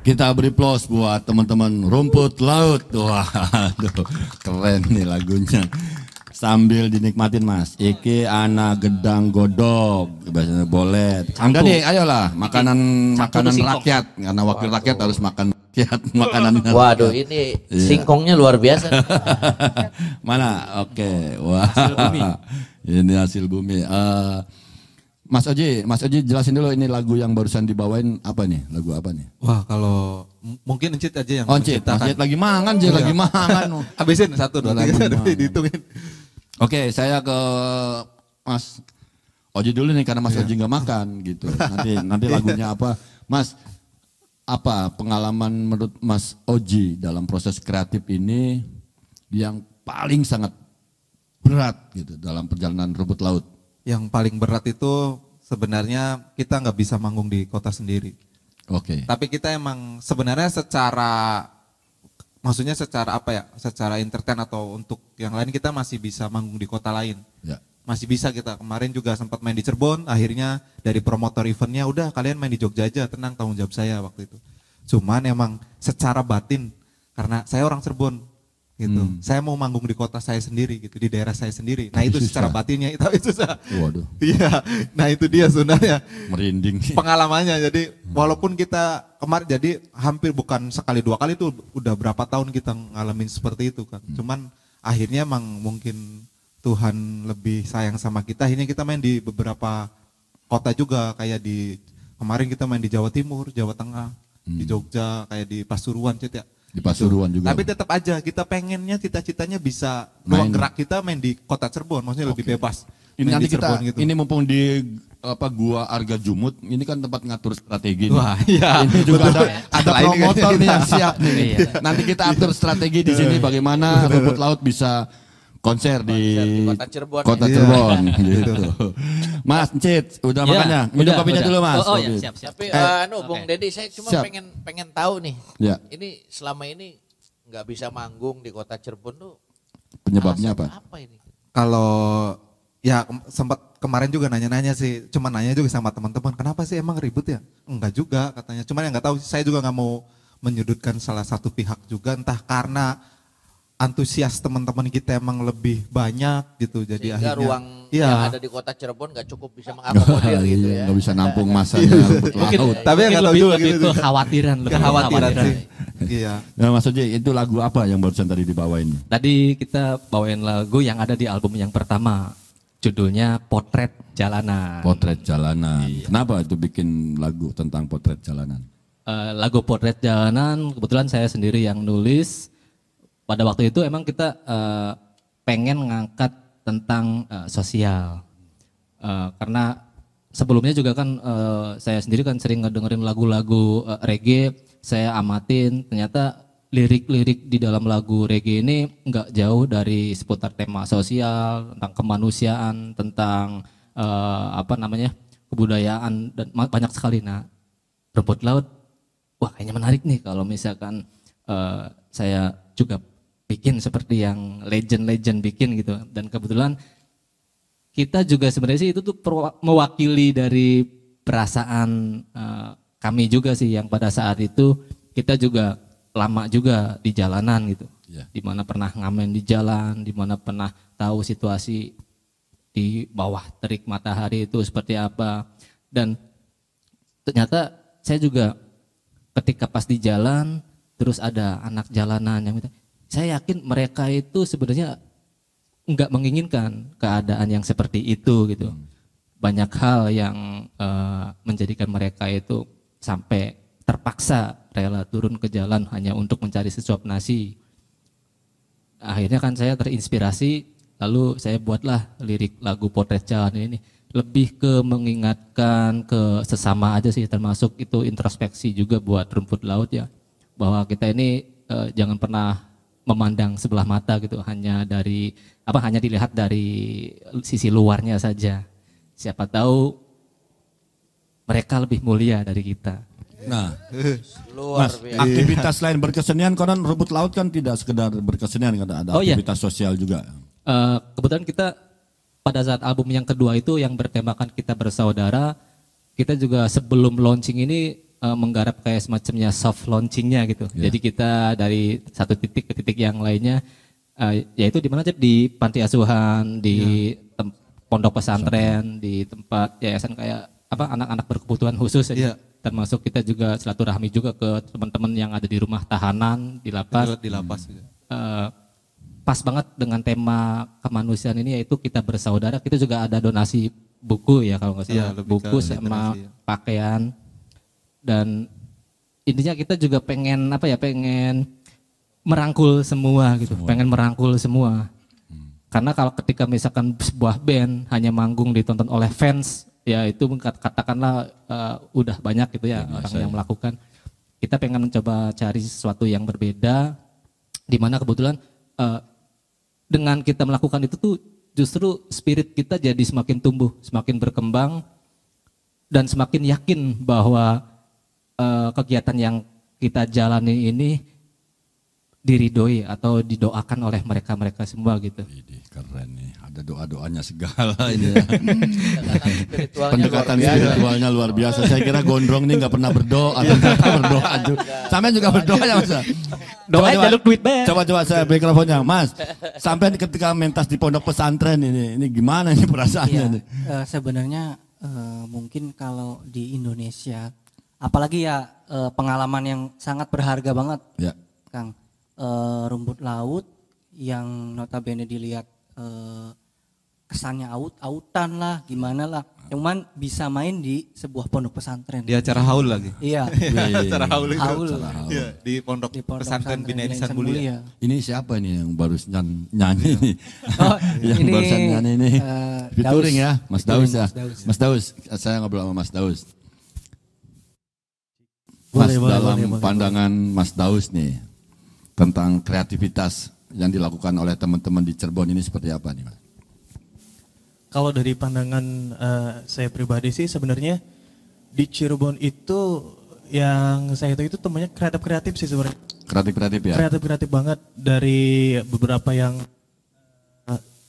Kita beri applause buat teman-teman Rumput Laut. Wah, aduh, keren nih lagunya. Sambil dinikmatin Mas. Iki ana gedang godog, biasanya boleh. Anda nih, ayolah makanan rakyat karena wakil rakyat harus makan rakyat makanan. Waduh, ini singkongnya luar biasa. Mana? Oke. Wah. Ini hasil bumi. Mas Oji jelasin dulu ini lagu yang barusan dibawain apa nih? Lagu apa nih? Wah, kalau mungkin Encit aja yang Encit lagi mangan, lagi mangan. Habisin 1, 2, 3 dihitungin. Oke, saya ke Mas Oji dulu nih karena Mas Oji nggak makan gitu. Nanti lagunya apa? Mas, apa pengalaman menurut Mas Oji dalam proses kreatif ini yang paling sangat berat gitu dalam perjalanan Rumput Laut? Yang paling berat itu sebenarnya kita nggak bisa manggung di kota sendiri. Oke. Tapi kita emang sebenarnya maksudnya secara apa ya? Secara entertain atau untuk yang lain kita masih bisa manggung di kota lain. Ya. Masih bisa kita. Kemarin juga sempat main di Cirebon, akhirnya dari promotor eventnya udah kalian main di Jogja aja, tenang tanggung jawab saya waktu itu. Cuman emang secara batin karena saya orang Cirebon gitu. Saya mau manggung di kota saya sendiri gitu, di daerah saya sendiri. Nah, itu secara batinnya itu susah. Waduh. Iya. Nah, itu dia sebenarnya. Merinding. Pengalamannya. Jadi walaupun kita kemarin jadi hampir bukan sekali 2 kali itu udah berapa tahun kita ngalamin seperti itu kan. Cuman akhirnya emang mungkin Tuhan lebih sayang sama kita. Akhirnya kita main di beberapa kota juga kayak kemarin kita main di Jawa Timur, Jawa Tengah, di Jogja, kayak di Pasuruan Cet ya. Di Pasuruan juga. Tapi tetap aja kita pengennya cita-citanya bisa ruang gerak kita main di kota Cirebon, maksudnya lebih bebas. Ini nanti kita gitu. ini mumpung di Gua Arga Jumut, ini kan tempat ngatur strategi. Wah, iya. Ini juga ada ini kan promotor nih yang siap nih. Nanti kita atur strategi di sini bagaimana Rumput Laut bisa konser di Kota Cirebon gitu. Mas Encit, udah makannya? Minum kopinya dulu Mas. Oh ya, siap. Tapi Bung Deddy, saya cuma pengen tahu nih. Ya. Ini selama ini nggak bisa manggung di Kota Cirebon tuh penyebabnya apa? Apa ini? Kalau ya sempat kemarin juga nanya-nanya sih, cuma nanya juga sama teman-teman, kenapa sih emang ribut ya? Enggak juga katanya, cuman yang nggak tahu, saya juga nggak mau menyudutkan salah satu pihak juga, entah karena antusias teman-teman kita emang lebih banyak gitu, jadi sehingga akhirnya ruang yang ada di Kota Cirebon nggak cukup bisa mengakomodir gitu ya. Nggak bisa nampung masanya Rumput Laut. Tapi nggak tahu juga lebih gitu. kekhawatiran Sih. Iya. Nah, Mas Oji, itu lagu apa yang barusan tadi dibawain? Tadi kita bawain lagu yang ada di album yang pertama. Judulnya Potret Jalanan. Potret Jalanan. Iya. Kenapa itu bikin lagu tentang potret jalanan? Lagu Potret Jalanan kebetulan saya sendiri yang nulis. Pada waktu itu emang kita pengen ngangkat tentang sosial. Karena sebelumnya juga kan saya sendiri kan sering ngedengerin lagu-lagu reggae, saya amatin, ternyata lirik-lirik di dalam lagu reggae ini nggak jauh dari seputar tema sosial, tentang kemanusiaan, tentang kebudayaan dan banyak sekali. Nah, Rumput Laut, wah kayaknya menarik nih kalau misalkan saya juga bikin seperti yang legend-legend bikin gitu. Dan kebetulan kita juga sebenarnya sih itu tuh mewakili dari perasaan kami juga sih yang pada saat itu kita juga lama juga di jalanan gitu. Yeah. Dimana pernah ngamen di jalan, dimana pernah tahu situasi di bawah terik matahari itu seperti apa. Dan ternyata saya juga ketika pas di jalan terus ada anak jalanan yang minta, saya yakin mereka itu sebenarnya enggak menginginkan keadaan yang seperti itu gitu. Banyak hal yang menjadikan mereka itu sampai terpaksa rela turun ke jalan hanya untuk mencari sesuap nasi. Akhirnya kan saya terinspirasi, lalu saya buatlah lirik lagu Potret Jalanan ini. Lebih ke mengingatkan ke sesama aja sih, termasuk itu introspeksi juga buat Rumput Laut ya. Bahwa kita ini jangan pernah memandang sebelah mata gitu, hanya dilihat dari sisi luarnya saja. Siapa tahu mereka lebih mulia dari kita. Nah, Luar Mas, biasa. aktivitas lain berkesenian, konon Rumput Laut kan tidak sekedar berkesenian, kan ada aktivitas sosial juga. Kebetulan kita pada saat album yang kedua itu yang bertemakan kita bersaudara, kita juga sebelum launching ini menggarap kayak semacamnya soft launchingnya gitu. Jadi kita dari satu titik ke titik yang lainnya, yaitu di mana aja, di panti asuhan, di pondok pesantren, di tempat yayasan kayak anak-anak berkebutuhan khusus aja. Termasuk kita juga silaturahmi juga ke teman-teman yang ada di rumah tahanan, di lapas. Di lapas. Pas banget dengan tema kemanusiaan ini, yaitu kita bersaudara. Kita juga ada donasi buku ya kalau nggak salah, buku sama pakaian. Dan intinya kita juga pengen pengen merangkul semua gitu, pengen merangkul semua. Karena kalau ketika misalkan sebuah band hanya manggung ditonton oleh fans, ya itu katakanlah udah banyak gitu ya orang yang melakukan. Kita pengen mencoba cari sesuatu yang berbeda, di mana kebetulan dengan kita melakukan itu tuh justru spirit kita jadi semakin tumbuh, semakin berkembang, dan semakin yakin bahwa kegiatan yang kita jalani ini diridhoi atau didoakan oleh mereka-mereka semua gitu. Keren nih, ada doa-doanya segala ini ya. Pendekatan spiritualnya luar biasa. Saya kira Gondrong nih nggak pernah berdoa, ternyata berdoa juga. Sampai juga berdoa ya Mas. Doa jaluk duit bayar. Coba saya mikrofonnya, Mas. Sampai ketika mentas di pondok pesantren ini gimana nih perasaannya nih? Sebenarnya mungkin kalau di Indonesia, apalagi ya pengalaman yang sangat berharga banget, Kang. Rumput laut yang notabene dilihat kesannya autan lah, gimana lah, cuman bisa main di sebuah pondok pesantren. Di acara haul lagi. Iya. Acara haul itu. Haul. Iya, di pondok pesantren Bina Insan Mulia. Ini siapa ini yang baru nyanyi nih? Oh, yang ini, barusan nyanyi ini. Featuring ya, Mas Daus ya. Mas Daus, saya ngobrol sama Mas Daus. Mas, dalam pandangan Mas Daus nih, tentang kreativitas yang dilakukan oleh teman-teman di Cirebon ini seperti apa nih Mas? Kalau dari pandangan saya pribadi sih sebenarnya di Cirebon itu yang saya tahu itu temannya kreatif sih sebenarnya. Kreatif ya? Kreatif banget, dari beberapa yang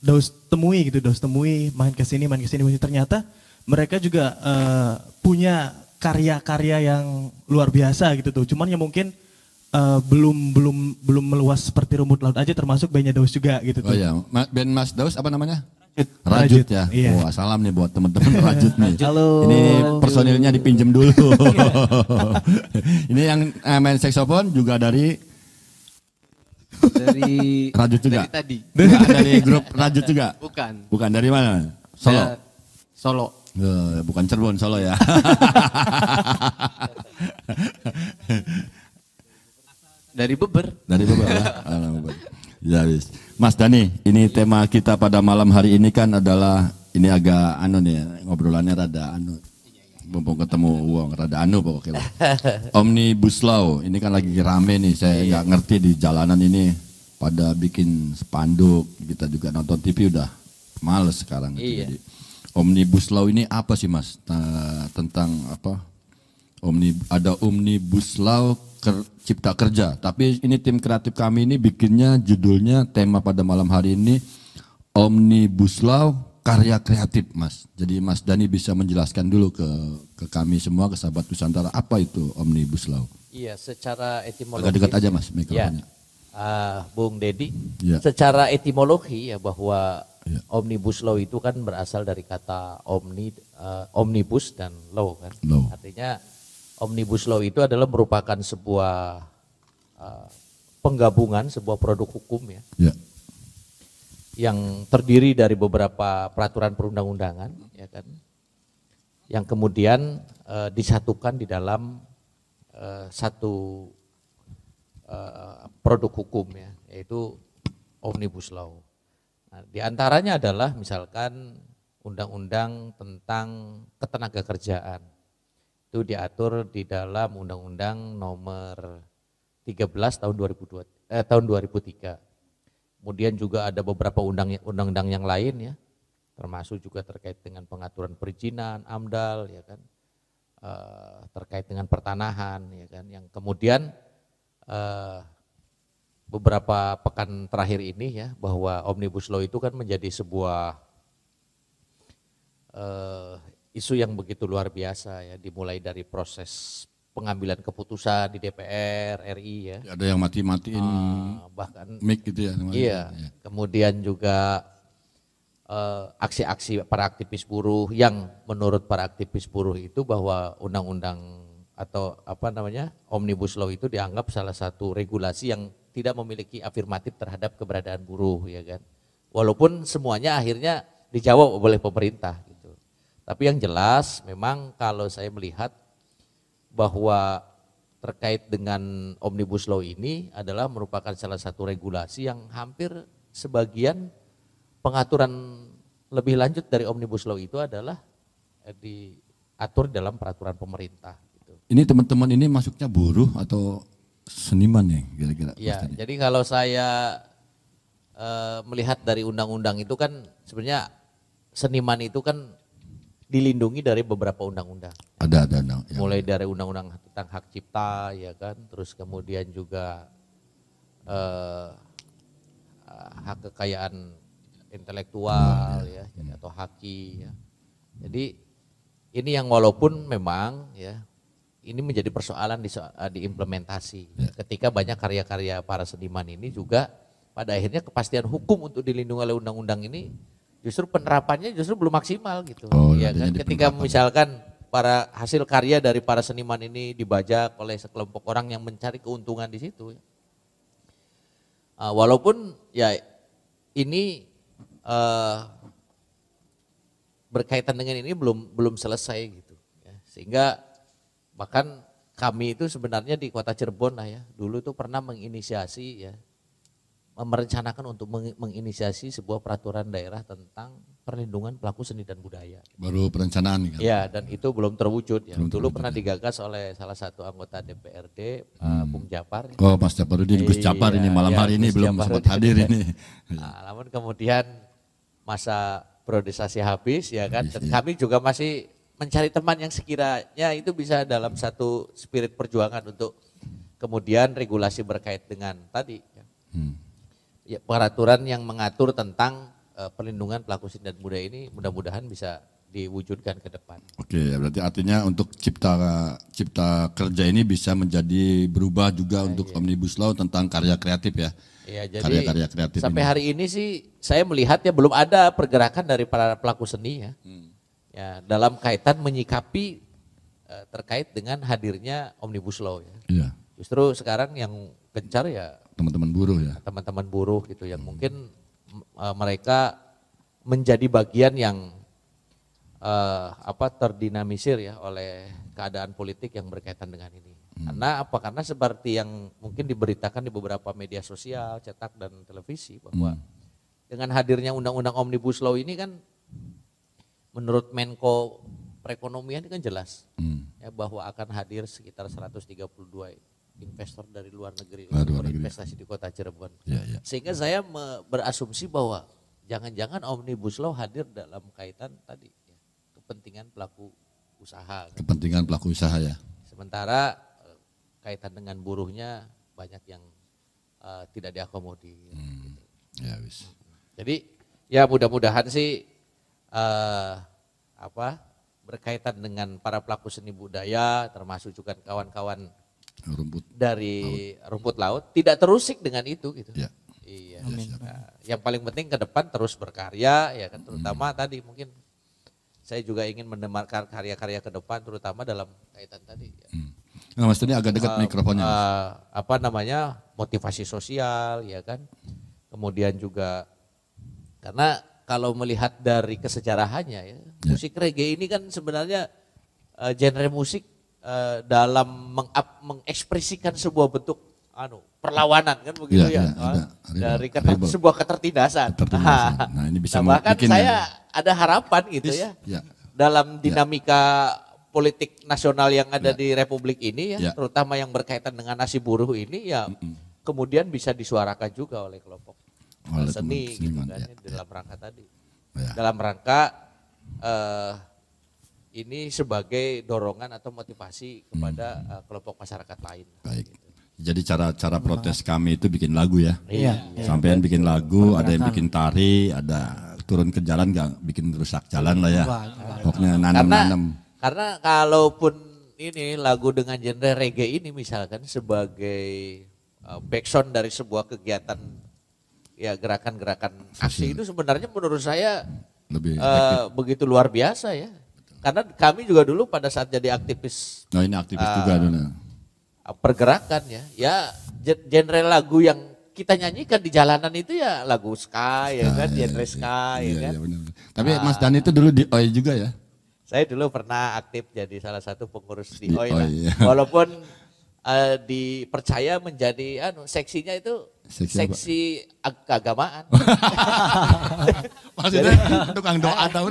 Daus temui, main ke sini. Ternyata mereka juga punya karya-karya yang luar biasa gitu tuh. Cuman ya mungkin belum meluas seperti Rumput Laut aja, termasuk bandnya Daus juga gitu tuh. Oh iya, band Mas Daus apa namanya? Rajut ya. Iya. Wah, salam nih buat teman-teman Rajut nih. Halo. Ini personilnya dipinjem dulu. Ini yang main saksofon juga dari Rajut juga. Dari tadi. Dari grup Rajut juga. Bukan dari mana? Solo. Solo. Bukan Cirebon, Solo ya. Dari Beber. Dari Beber ya. Ya, Mas Dani, ini tema kita pada malam hari ini kan adalah, ini agak ngobrolannya rada mumpung ketemu uang, rada pokoknya. Omnibus Law, ini kan lagi rame nih, saya nggak ngerti di jalanan ini pada bikin spanduk, kita juga nonton TV udah males sekarang. Jadi Omnibus Law ini apa sih Mas? Tentang apa? Ada Omnibus Law Cipta Kerja, tapi ini tim kreatif kami ini bikinnya judulnya, tema pada malam hari ini Omnibus Law Karya Kreatif Mas. Jadi Mas Dani bisa menjelaskan dulu ke kami semua, ke sahabat Nusantara, apa itu Omnibus Law? Iya, secara etimologi. Agak dekat aja Mas mikrofonnya. Bung Dedi, secara etimologi ya bahwa Omnibus Law itu kan berasal dari kata omnibus dan law kan. Artinya Omnibus Law itu adalah merupakan sebuah penggabungan, sebuah produk hukum ya, yang terdiri dari beberapa peraturan perundang-undangan, ya kan, yang kemudian disatukan di dalam satu produk hukum ya, yaitu Omnibus Law. Nah, di antaranya adalah misalkan undang-undang tentang ketenagakerjaan. Itu diatur di dalam Undang-Undang Nomor 13 tahun 2003. Kemudian juga ada beberapa undang-undang yang lain ya, termasuk juga terkait dengan pengaturan perizinan, AMDAL ya kan, terkait dengan pertanahan ya kan, yang kemudian beberapa pekan terakhir ini ya, bahwa Omnibus Law itu kan menjadi sebuah isu yang begitu luar biasa ya, dimulai dari proses pengambilan keputusan di DPR RI ya. Ada yang mati-matiin Bahkan mic gitu ya. iya. Ya. Kemudian juga aksi-aksi para aktivis buruh yang menurut para aktivis buruh itu bahwa undang-undang atau apa namanya Omnibus Law itu dianggap salah satu regulasi yang tidak memiliki afirmatif terhadap keberadaan buruh ya kan. Walaupun semuanya akhirnya dijawab oleh pemerintah gitu. Tapi yang jelas memang kalau saya melihat bahwa terkait dengan Omnibus Law ini adalah merupakan salah satu regulasi yang hampir sebagian pengaturan lebih lanjut dari Omnibus Law itu adalah diatur dalam peraturan pemerintah. Gitu. Ini teman-teman ini masuknya buruh atau seniman ya kira-kira? Ya, jadi kalau saya melihat dari undang-undang itu kan sebenarnya seniman itu kan dilindungi dari beberapa undang-undang. Ada. Ya. Mulai dari undang-undang tentang hak cipta ya kan, terus kemudian juga hak kekayaan intelektual ya, atau haki ya. Jadi ini yang walaupun memang ya ini menjadi persoalan di implementasi. Ya. Ketika banyak karya-karya para seniman ini juga pada akhirnya kepastian hukum untuk dilindungi oleh undang-undang ini justru penerapannya justru belum maksimal gitu. Ya kan ketika misalkan para hasil karya dari para seniman ini dibajak oleh sekelompok orang yang mencari keuntungan di situ. Walaupun ya ini berkaitan dengan ini belum selesai gitu. Ya. Sehingga bahkan kami itu sebenarnya di Kota Cirebon lah ya, dulu tuh pernah menginisiasi ya, merencanakan untuk menginisiasi sebuah peraturan daerah tentang perlindungan pelaku seni dan budaya. Baru perencanaan kan? Ya, dan itu belum terwujud ya. Dulu pernah digagas oleh salah satu anggota DPRD, Bung Japar. Oh, Mas Japar ini, Gus Japar ini malam hari ini belum sempat hadir ini. Namun kemudian masa priorisasi habis ya kan, dan kami juga masih mencari teman yang sekiranya itu bisa dalam satu spirit perjuangan untuk kemudian regulasi berkait dengan tadi. Ya, peraturan yang mengatur tentang perlindungan pelaku seni dan budaya ini mudah-mudahan bisa diwujudkan ke depan. Oke, berarti artinya untuk cipta kerja ini bisa menjadi berubah juga untuk Omnibus Law tentang karya kreatif ya. Iya, jadi karya-karya kreatif sampai ini. hari ini sih saya melihat ya belum ada pergerakan dari para pelaku seni ya. Ya dalam kaitan menyikapi terkait dengan hadirnya Omnibus Law ya. Iya. Justru sekarang yang gencar ya teman-teman buruh ya. Teman-teman buruh gitu yang mungkin mereka menjadi bagian yang terdinamisir ya oleh keadaan politik yang berkaitan dengan ini. Karena apa? Karena seperti yang mungkin diberitakan di beberapa media sosial, cetak dan televisi bahwa dengan hadirnya undang-undang Omnibus Law ini kan menurut Menko Perekonomian ini kan jelas ya bahwa akan hadir sekitar 132 investor dari luar negeri untuk berinvestasi di Kota Cirebon. Ya. Sehingga saya berasumsi bahwa jangan-jangan Omnibus Law hadir dalam kaitan tadi ya, kepentingan pelaku usaha. Kepentingan pelaku usaha ya. Sementara kaitan dengan buruhnya banyak yang tidak diakomodir. Gitu. Ya wis. Jadi ya mudah-mudahan sih berkaitan dengan para pelaku seni budaya termasuk juga kawan-kawan dari rumput laut tidak terusik dengan itu gitu. Ya. Iya. Nah, yang paling penting ke depan terus berkarya ya kan, terutama tadi mungkin saya juga ingin mendengarkan karya-karya ke depan terutama dalam kaitan tadi. Ya. Nah, Mas ini agak dekat mikrofonnya. Motivasi sosial ya kan. Kemudian juga karena kalau melihat dari kesejarahannya ya, musik reggae ini kan sebenarnya genre musik dalam mengekspresikan sebuah bentuk perlawanan kan begitu ya. Dari sebuah ketertindasan. Nah, ini bisa bahkan saya ada harapan gitu ya. Dalam dinamika politik nasional yang ada di Republik ini ya, terutama yang berkaitan dengan nasib buruh ini ya, kemudian bisa disuarakan juga oleh kelompok seni gitu kan dalam rangka tadi. Dalam rangka ini sebagai dorongan atau motivasi kepada kelompok masyarakat lain. Baik. Gitu. Jadi cara protes kami itu bikin lagu ya. Iya. Sampean bikin lagu, ada yang bikin tari, ada turun ke jalan nggak bikin rusak jalan lah ya. Pokoknya nanam-nanam. Karena kalaupun ini lagu dengan genre reggae ini misalkan sebagai backsound dari sebuah kegiatan ya gerakan-gerakan aksi itu sebenarnya menurut saya Lebih begitu luar biasa ya. Karena kami juga dulu pada saat jadi aktivis Nah ini aktivis juga dulu. pergerakan ya genre lagu yang kita nyanyikan di jalanan itu ya lagu ska ya kan, genre ska ya kan. Iya, benar. Tapi Mas Dani itu dulu di OI juga ya? Saya dulu pernah aktif jadi salah satu pengurus di Di OI OI, lah. ya. Walaupun dipercaya menjadi seksinya itu seksi keagamaan. Maksudnya tukang doa atau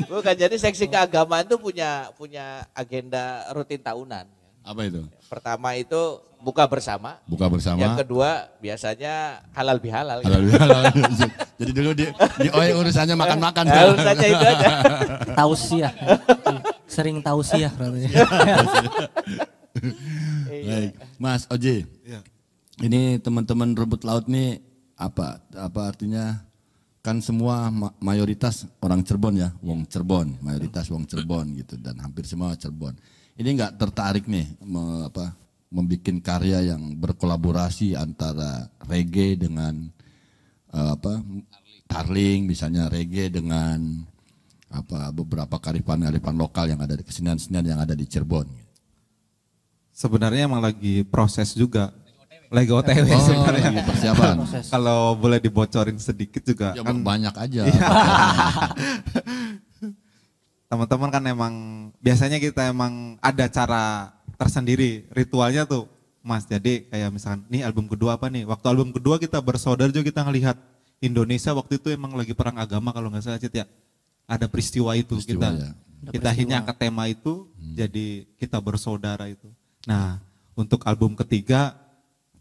Bukan, jadi seksi keagamaan itu punya agenda rutin tahunan. apa itu? Pertama itu buka bersama. Buka bersama. Yang kedua biasanya halal bihalal. Halal. Jadi dulu di OI urusannya makan-makan. Urusannya itu aja. Tausiah. Sering tausiah berarti. Baik, Mas Oji. Ya. Ini teman-teman Rumput Laut nih apa artinya? Kan semua mayoritas orang Cirebon ya, wong Cirebon, mayoritas wong Cirebon gitu dan hampir semua Cirebon. Ini enggak tertarik nih membuat karya yang berkolaborasi antara reggae dengan tarling misalnya, reggae dengan beberapa kearifan lokal yang ada di kesenian-kesenian yang ada di Cirebon. Sebenarnya emang lagi proses juga. Lagi OTW sebenarnya. Lagi persiapan. Kalau boleh dibocorin sedikit juga Ya, kan banyak aja. teman-teman kan emang biasanya kita emang ada cara tersendiri ritualnya tuh Mas. Jadi kayak misalkan nih album kedua apa nih? Waktu album kedua kita bersaudara juga kita ngelihat Indonesia waktu itu emang lagi perang agama kalau nggak salah Cit ya. Ada peristiwa itu kita akhirnya angkat tema itu jadi kita bersaudara itu. Nah untuk album ketiga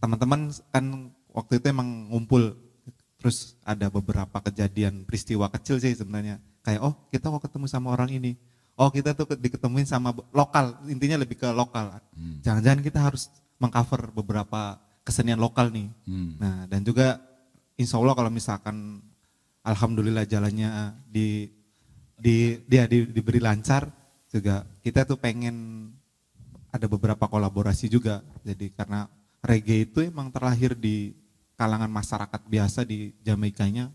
teman-teman kan waktu itu emang ngumpul terus ada beberapa kejadian peristiwa kecil sih sebenarnya kayak kita kok ketemu sama orang ini, kita tuh diketemuin sama lokal, intinya lebih ke lokal. Jangan-jangan kita harus mengcover beberapa kesenian lokal nih. Nah dan juga insya Allah kalau misalkan alhamdulillah jalannya diberi lancar juga kita tuh pengen ada beberapa kolaborasi juga. Jadi karena reggae itu emang terlahir di kalangan masyarakat biasa di Jamaikanya.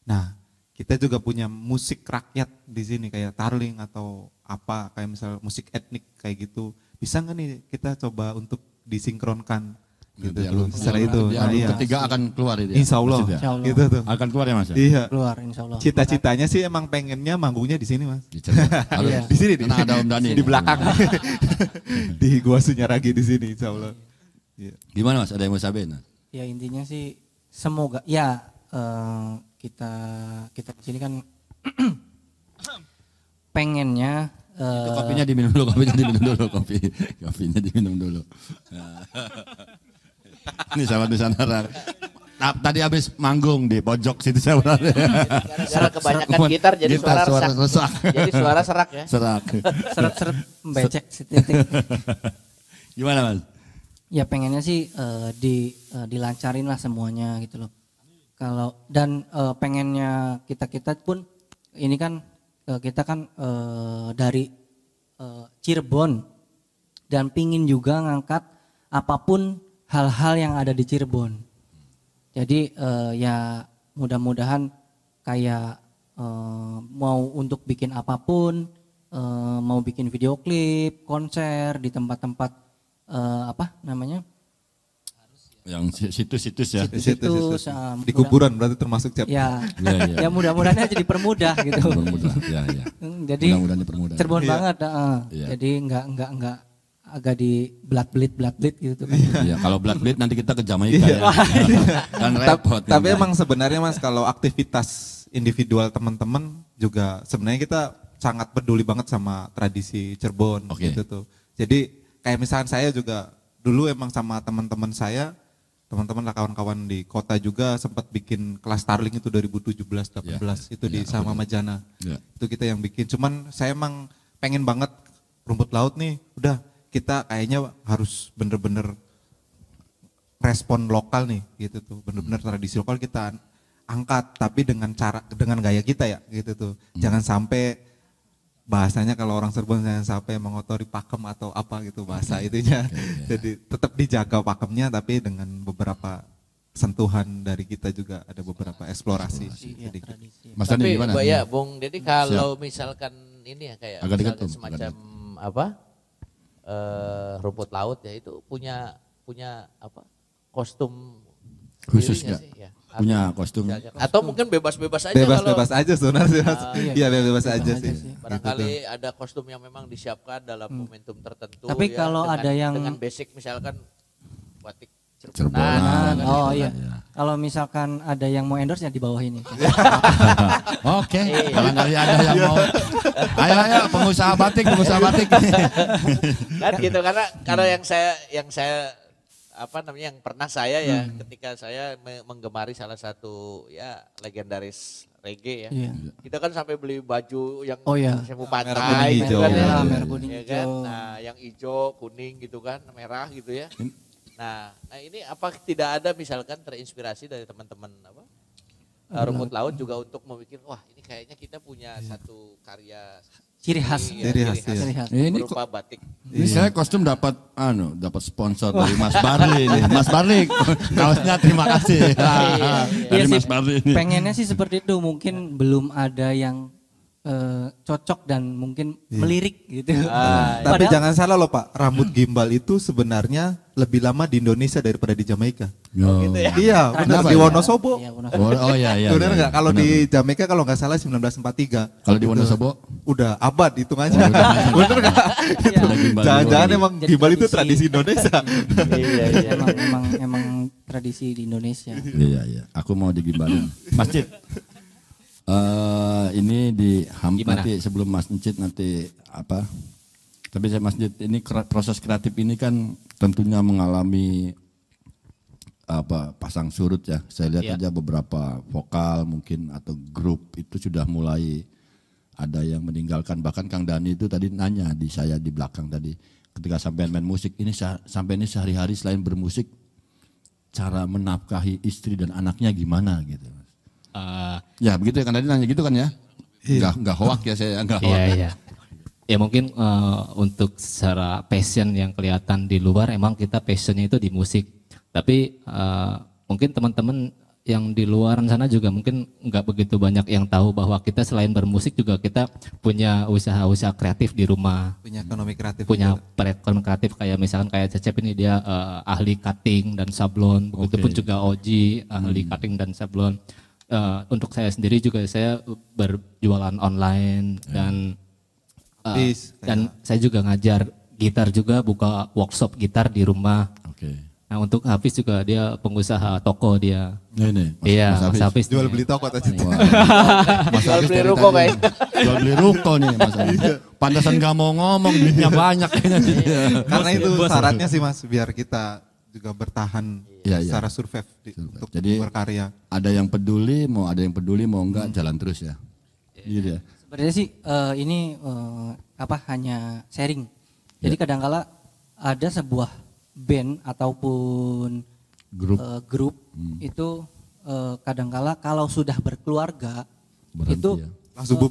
Nah, kita juga punya musik rakyat di sini kayak tarling atau apa kayak misal musik etnik kayak gitu. Bisa nggak nih kita coba untuk disinkronkan gitu dulu. Setelah itu, ketiga akan keluar itu. Insya Allah. Gitu tuh. Akan keluar ya Mas? Iya. Keluar insya Allah. Cita-citanya sih emang pengennya manggungnya di sini Mas. Di sini. Karena ada Om Dani. Di belakang. Di Gua Sunyaragi di sini insya Allah. Gimana Mas? Ada yang mau sampaikan? Ya intinya sih semoga ya kita di sini kan pengennya itu kopinya diminum dulu, kopinya diminum dulu. Ini sahabat Nusantara. Tadi habis manggung di pojok situ saya berada. Karena kebanyakan gitar jadi suara serak. Jadi suara serak ya. Seret-seret becek. Gimana Mas? Ya pengennya sih dilancarin lah semuanya gitu loh. Kalau dan pengennya kita pun ini kan kita kan dari Cirebon dan pingin juga ngangkat apapun hal-hal yang ada di Cirebon. Jadi ya mudah-mudahan kayak mau untuk bikin apapun, mau bikin video klip, konser di tempat-tempat apa namanya? Yang situs-situs ya. Situs di kuburan berarti termasuk Cep. Ya, ya mudah-mudahan jadi permudah gitu. Permudah, ya. Jadi mudah-mudahan dipermudah. Cirebon banget, jadi nggak agak di belat-belit gitu kan. Iya, kalau belat-belit nanti kita ke Jamaika ya. Kan repot. Tapi emang sebenarnya Mas kalau aktivitas individual teman-teman juga sebenarnya kita sangat peduli banget sama tradisi Cirebon gitu tuh. Jadi kayak misalkan saya juga dulu emang sama teman-teman saya, teman-teman lah kawan-kawan di kota juga sempat bikin kelas tarling itu 2017-18 itu di sama Majana. Itu kita yang bikin. Cuman saya emang pengen banget Rumput Laut nih, udah kita kayaknya harus bener-bener respon lokal nih gitu tuh. Bener-bener tradisi lokal kita angkat tapi dengan gaya kita ya gitu tuh. Jangan sampai bahasanya kalau orang Cirebon jangan sampai mengotori pakem atau apa gitu bahasa itunya. Jadi tetap dijaga pakemnya tapi dengan beberapa sentuhan dari kita juga ada beberapa eksplorasi. Sedikit. Mas Dani Tapi gimana? ya Bung, jadi kalau misalkan ini ya kayak Agak dekat, misalkan Om, semacam apa rumput laut ya itu punya apa kostum Khusus sendiri nggak nggak? sih? Ya. Punya kostum. Atau mungkin bebas-bebas aja Bebas-bebas kalau aja sebenarnya. Iya bebas aja sih. barangkali ada kostum yang memang disiapkan dalam momentum tertentu. Tapi kalau ada yang dengan basic misalkan batik Cirebonan. oh iya. Kalau misalkan ada yang mau endorse ya di bawah ini. Oke, barangkali ada yang mau. Ayo pengusaha batik. Kan gitu karena yang saya apa namanya yang pernah saya ya ketika saya menggemari salah satu ya legendaris reggae ya. Iya. Kita kan sampai beli baju yang semu Merah, pantai kuning, gitu hijau. kan ya. Merah, merah, kuning, Ya kan? hijau. Nah, yang hijau, kuning gitu kan, merah gitu ya. Nah, ini apa tidak ada misalkan terinspirasi dari teman-teman apa? Rumput laut juga untuk memikir wah ini kayaknya kita punya satu karya Ciri khas. Ciri khas, iya. Ciri khas. Ini berupa batik. Ini saya kostum dapat sponsor dari Mas Barli nih. Mas Barli, kaosnya terima kasih. Dari Iya sih, Mas Barli ini. pengennya sih seperti itu, mungkin belum ada yang cocok dan mungkin melirik gitu. Tapi Padahal- jangan salah loh Pak, rambut gimbal itu sebenarnya lebih lama di Indonesia daripada di Jamaika. Gitu ya. Iya, benar Kenapa di ya? Wonosobo. Iya, benar. Oh iya. Benar nggak? Kalau Benar. di Jamaika kalau nggak salah 1943. Kalau di Wonosobo Udah abad hitungannya. Bener nggak? Gitu. Ada gimbal Jangan-jangan di emang Jadi gimbal itu tradisi. tradisi Indonesia. Iya. emang tradisi di Indonesia. Iya. Aku mau digimbalin. Masjid. Ini Gimana? nanti sebelum Mas Encit nanti apa? Tapi saya Masjid ini proses kreatif ini kan tentunya mengalami pasang surut ya. Saya lihat aja beberapa vokal mungkin atau grup itu sudah mulai ada yang meninggalkan. Bahkan Kang Dani itu tadi nanya di saya di belakang tadi ketika sampai main musik ini sampai ini sehari-hari selain bermusik cara menafkahi istri dan anaknya gimana gitu. Ya begitu ya kan tadi nanya gitu kan ya? Enggak hoak ya saya enggak hoak. Iya. Ya mungkin untuk secara passion yang kelihatan di luar emang kita passionnya itu di musik. Tapi mungkin teman-teman yang di luar sana juga mungkin nggak begitu banyak yang tahu bahwa kita selain bermusik juga kita punya usaha-usaha kreatif di rumah. Punya ekonomi kreatif. Punya perekonomian kreatif kayak misalkan kayak Cecep ini dia ahli cutting dan sablon. Begitupun juga Oji ahli cutting dan sablon. Untuk saya sendiri juga saya berjualan online dan saya juga ngajar gitar juga, buka workshop gitar di rumah. Oke. Nah untuk Hafiz juga dia pengusaha toko dia. Nah, ini Iya, Mas Hafiz. Jual beli toko tadi. Mas Jual Hafiz beli dari ruko tadi. kayak. Jual beli ruko nih Mas Hafiz. Pantesan gak mau ngomong, duitnya banyak kayaknya. Karena itu syaratnya sih Mas, biar kita juga bertahan secara survive untuk Jadi berkarya. ada yang peduli, mau enggak jalan terus ya. Gitu ya. Sebenarnya sih ini hanya sharing. Jadi kadangkala ada sebuah band ataupun grup itu kadangkala kalau sudah berkeluarga Berhenti itu ya.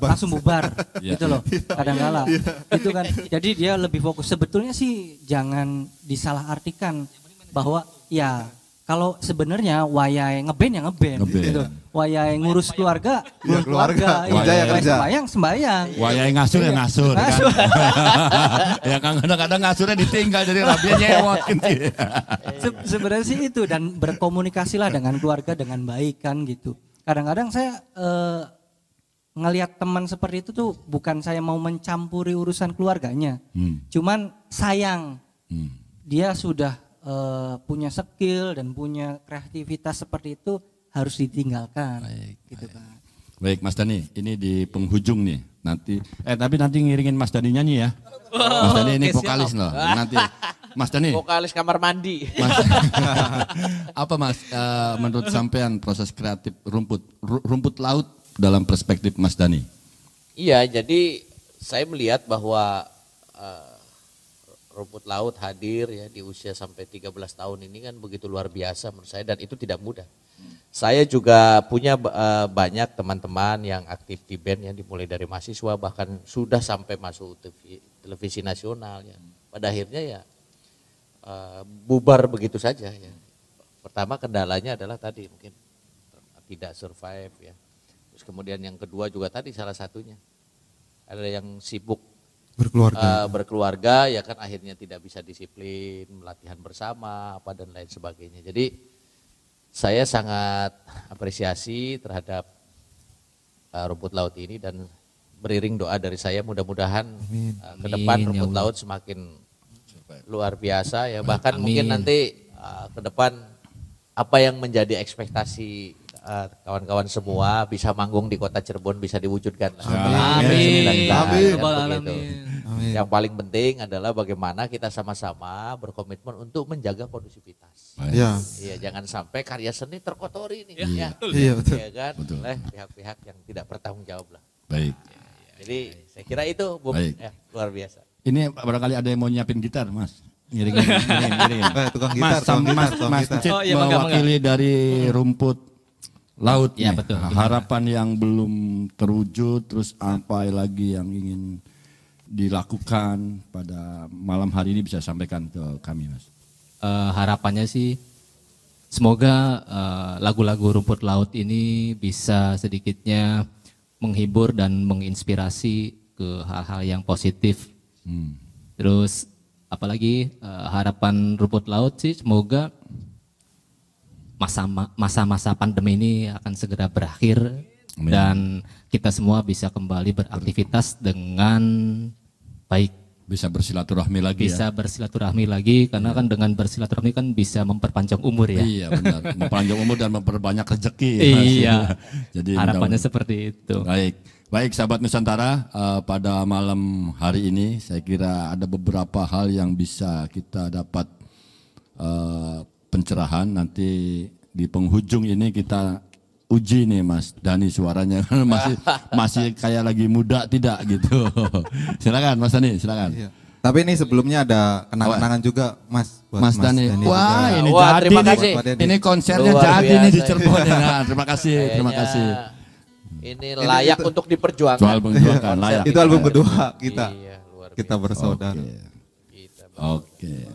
langsung bubar gitu loh. Kadangkala itu kan. Jadi dia lebih fokus. Sebetulnya sih jangan disalahartikan bahwa ya kalau sebenarnya wayai ngeband ya ngeband gitu. Wayai ngurus keluarga, ngurus keluarga. Kerja ya kerja. Sembayang. Wayai ngasur ya ngasur kan. Ya kan kadang-kadang ngasurnya ditinggal jadi rabinya nyewot gitu. Sebenarnya sih itu dan berkomunikasilah dengan keluarga dengan baik kan gitu. Kadang-kadang saya ngelihat teman seperti itu tuh bukan saya mau mencampuri urusan keluarganya. Cuman sayang dia sudah punya skill dan punya kreativitas seperti itu harus ditinggalkan. Baik Mas Dani, ini di penghujung nih. Tapi nanti ngiringin Mas Dani nyanyi ya. Mas Dani ini vokalis loh. Nanti Mas Dani. Vokalis kamar mandi. Mas, apa Mas menurut sampean proses kreatif rumput laut dalam perspektif Mas Dani? Iya, jadi saya melihat bahwa rumput laut hadir ya di usia sampai 13 tahun ini kan begitu luar biasa menurut saya dan itu tidak mudah. Saya juga punya banyak teman-teman yang aktif di band yang dimulai dari mahasiswa bahkan sudah sampai masuk televisi nasional ya. Pada akhirnya ya bubar begitu saja ya. Pertama kendalanya adalah tadi mungkin tidak survive ya. Terus kemudian yang kedua juga tadi salah satunya ada yang sibuk berkeluarga ya kan akhirnya tidak bisa disiplin, latihan bersama apa dan lain sebagainya. Jadi saya sangat apresiasi terhadap Rumput Laut ini dan beriring doa dari saya mudah-mudahan ke depan Rumput Laut semakin luar biasa ya. Bahkan mungkin nanti ke depan apa yang menjadi ekspektasi kawan-kawan semua bisa manggung di kota Cirebon bisa diwujudkan. Amin. Amin. Yang paling penting adalah bagaimana kita sama-sama berkomitmen untuk menjaga kondusivitas. Iya. Iya, jangan sampai karya seni terkotori nih. Iya, betul. Ya kan? Oleh pihak-pihak yang tidak bertanggung jawab lah. Baik. Jadi saya kira itu Bung ya, luar biasa. Ini barangkali ada yang mau nyiapin gitar, Mas. Ngiring. Tukang gitar, Mas Cicit mewakili dari Rumput Laut. Ya, nih. betul. Harapan yang belum terwujud, terus apa lagi yang ingin dilakukan pada malam hari ini bisa sampaikan ke kami, Mas. Harapannya sih semoga lagu-lagu Rumput Laut ini bisa sedikitnya menghibur dan menginspirasi ke hal-hal yang positif. Terus apalagi harapan Rumput Laut sih semoga masa-masa pandemi ini akan segera berakhir. Amin. Dan kita semua bisa kembali beraktivitas dengan baik. Bisa bersilaturahmi lagi bisa bersilaturahmi lagi karena kan dengan bersilaturahmi kan bisa memperpanjang umur ya. Iya benar, memperpanjang umur dan memperbanyak rezeki. Iya. Jadi harapannya seperti itu. Baik sahabat Nusantara, pada malam hari ini saya kira ada beberapa hal yang bisa kita dapat pencerahan. Nanti di penghujung ini kita uji nih Mas Dani suaranya masih kayak lagi muda tidak gitu. Silakan Mas Dani, silakan. Iya. Tapi ini sebelumnya ada kenang-kenangan juga Mas buat Mas Dani. Wah, ini jadi terima kasih. Ini konsernya Luar jadi nih di biasa. Cirebon ya. Terima kasih, terima kasih. Ini layak untuk diperjuangkan. Soal perjuangan layak. Itu album kedua kita. Iya, luar kita bersaudara. Oke.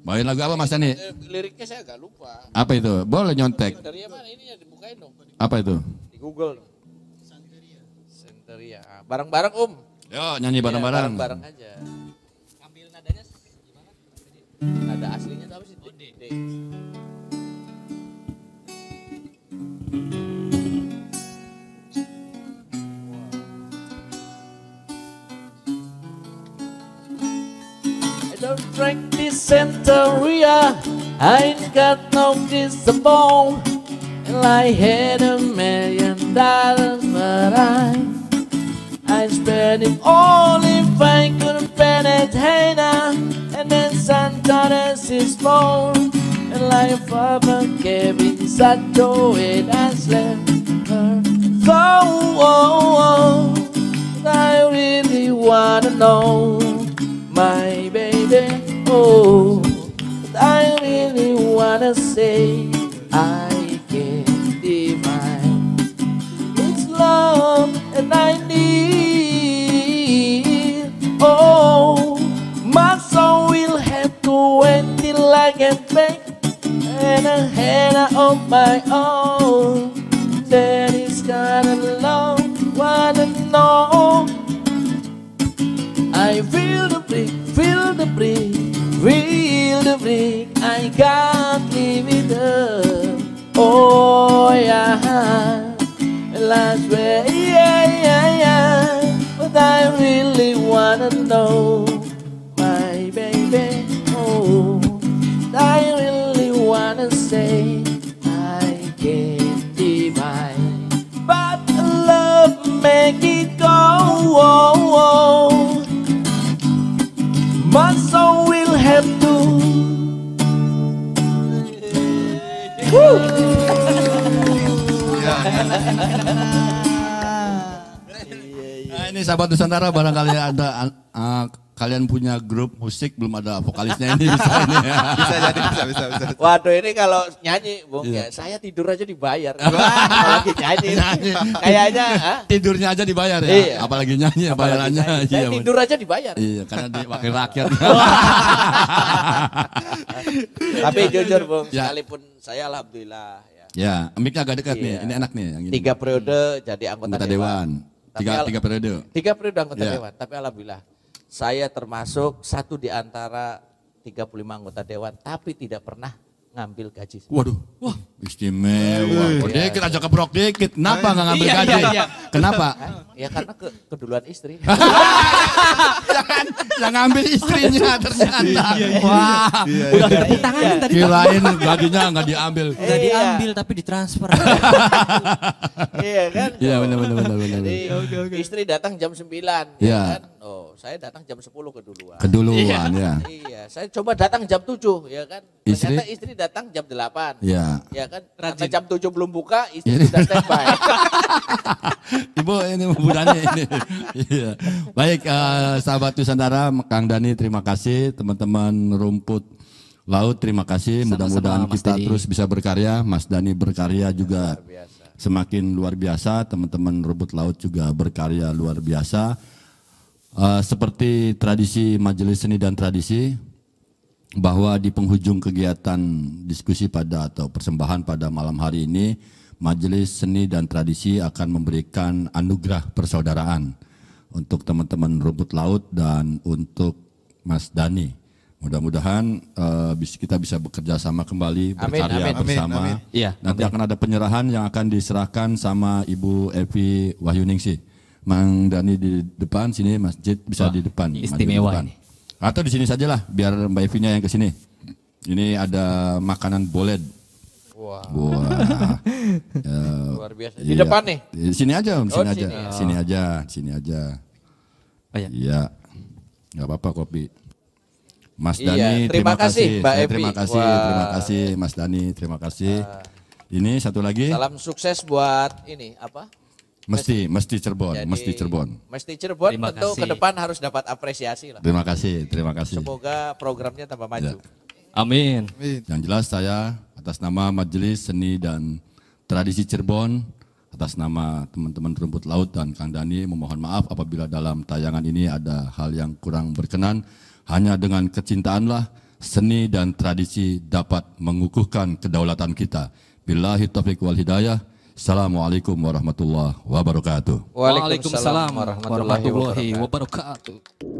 Bawain lagu apa Mas Dani? Liriknya saya agak lupa. Apa itu? Boleh nyontek. Dari mana ini ya dibukain dong. Apa itu? Di Google. Santeria. Bareng-bareng Yo nyanyi bareng-bareng. Bareng-bareng aja. Ambil nadanya gimana? Nada aslinya itu apa sih? D. I don't drink this Santeria. I ain't got no disappoint. And I had $1 million, but I spent it all if I couldn't pay that Hannah. And then Santa's his phone. And life of a cabin sat to it and slept her. So I really wanna know my baby. Oh, I really wanna say I can't define. It's love and I need. Oh, my soul will have to wait till I get back and a hand of my own. That is kinda love, wanna know. I feel the break, feel the break, feel the break. I can't live it up. Oh yeah, last way, yeah. But I really wanna know my baby. Oh, I really wanna say I can't divine, but love make it go. My soul will have to. Nah, ini sahabat Nusantara barangkali ada kalian punya grup musik belum ada vokalisnya ini bisa ini. Bisa jadi bisa. Waduh ini kalau nyanyi Bung ya saya tidur aja dibayar. Apalagi nyanyi. Kayaknya tidurnya aja dibayar ya. Iya. Apalagi nyanyi ya bayarannya. Saya Iya, tidur aja dibayar. Iya, karena di wakil rakyat. Tapi jujur Bung, Ya. sekalipun saya alhamdulillah ya. Ya, mic-nya agak dekat Iya. nih. Ini enak nih yang ini. 3 periode jadi anggota dewan. Tapi Tiga periode. 3 periode anggota Iya. dewan. Tapi alhamdulillah saya termasuk satu di antara 35 anggota dewan tapi tidak pernah ngambil gaji. Waduh, wah istimewa. Dikit aja kebrok dikit. Kenapa nggak ngambil gaji? Kenapa? Ya karena keduluan istri. Yang ngambil istrinya ternyata. Wah, Udah tepuk tangan tadi. kirain gajinya nggak diambil. Nggak diambil tapi ditransfer. Iya kan? Iya benar. Jadi istri datang jam 9. Iya. Ya kan? Oh, saya datang jam 10 keduluan. Keduluan ya. Iya, saya coba datang jam 7 ya kan. Istri? Ternyata istri datang jam 8. Iya. Ya kan? Karena jam 7 belum buka, istri sudah standby. Ibu ini Bu Dani ini. Iya. Baik sahabat Nusantara, Kang Dani terima kasih, teman-teman Rumput Laut terima kasih. Mudah-mudahan Mas kita Dedi. terus bisa berkarya. Mas Dani berkarya juga semakin luar biasa. Teman-teman Rumput Laut juga berkarya luar biasa. Seperti tradisi Majelis Seni dan Tradisi, bahwa di penghujung kegiatan diskusi atau persembahan pada malam hari ini, Majelis Seni dan Tradisi akan memberikan anugerah persaudaraan untuk teman-teman Rumput Laut dan untuk Mas Dani. Mudah-mudahan kita bisa bekerja sama kembali, berkarya bersama. Amin. Iya, Nanti akan ada penyerahan yang akan diserahkan sama Ibu Evi Wahyuningsih. Mang Dani di depan sini, masjid bisa di depan. istimewa maju di depan. Atau di sini sajalah, biar Mbak Evinya yang ke sini. Ini ada makanan boled. Wah, Wah. luar biasa. Di depan nih. Di sini aja, di Oh, sini di aja. sini. Sini aja. Oh, ya. Iya. Enggak apa-apa kopi. Mas Iya, Dani, terima kasih, Mbak Saya Evi. terima kasih, Wah. terima kasih Mas Dani, terima kasih. Ini satu lagi. Salam sukses buat ini apa? Mesti Cirebon, Jadi, mesti Cirebon. Mesti Cirebon Terima tentu kasih. ke depan harus dapat apresiasi lah. Terima kasih, terima kasih. Semoga programnya tambah maju. Amin. Yang jelas saya atas nama Majelis Seni dan Tradisi Cirebon, atas nama teman-teman Rumput Laut dan Kang Dani memohon maaf apabila dalam tayangan ini ada hal yang kurang berkenan. Hanya dengan kecintaanlah seni dan tradisi dapat mengukuhkan kedaulatan kita. Billahi taufiq wal hidayah. Assalamualaikum warahmatullahi wabarakatuh. Waalaikumsalam warahmatullahi warahmatullahi wabarakatuh.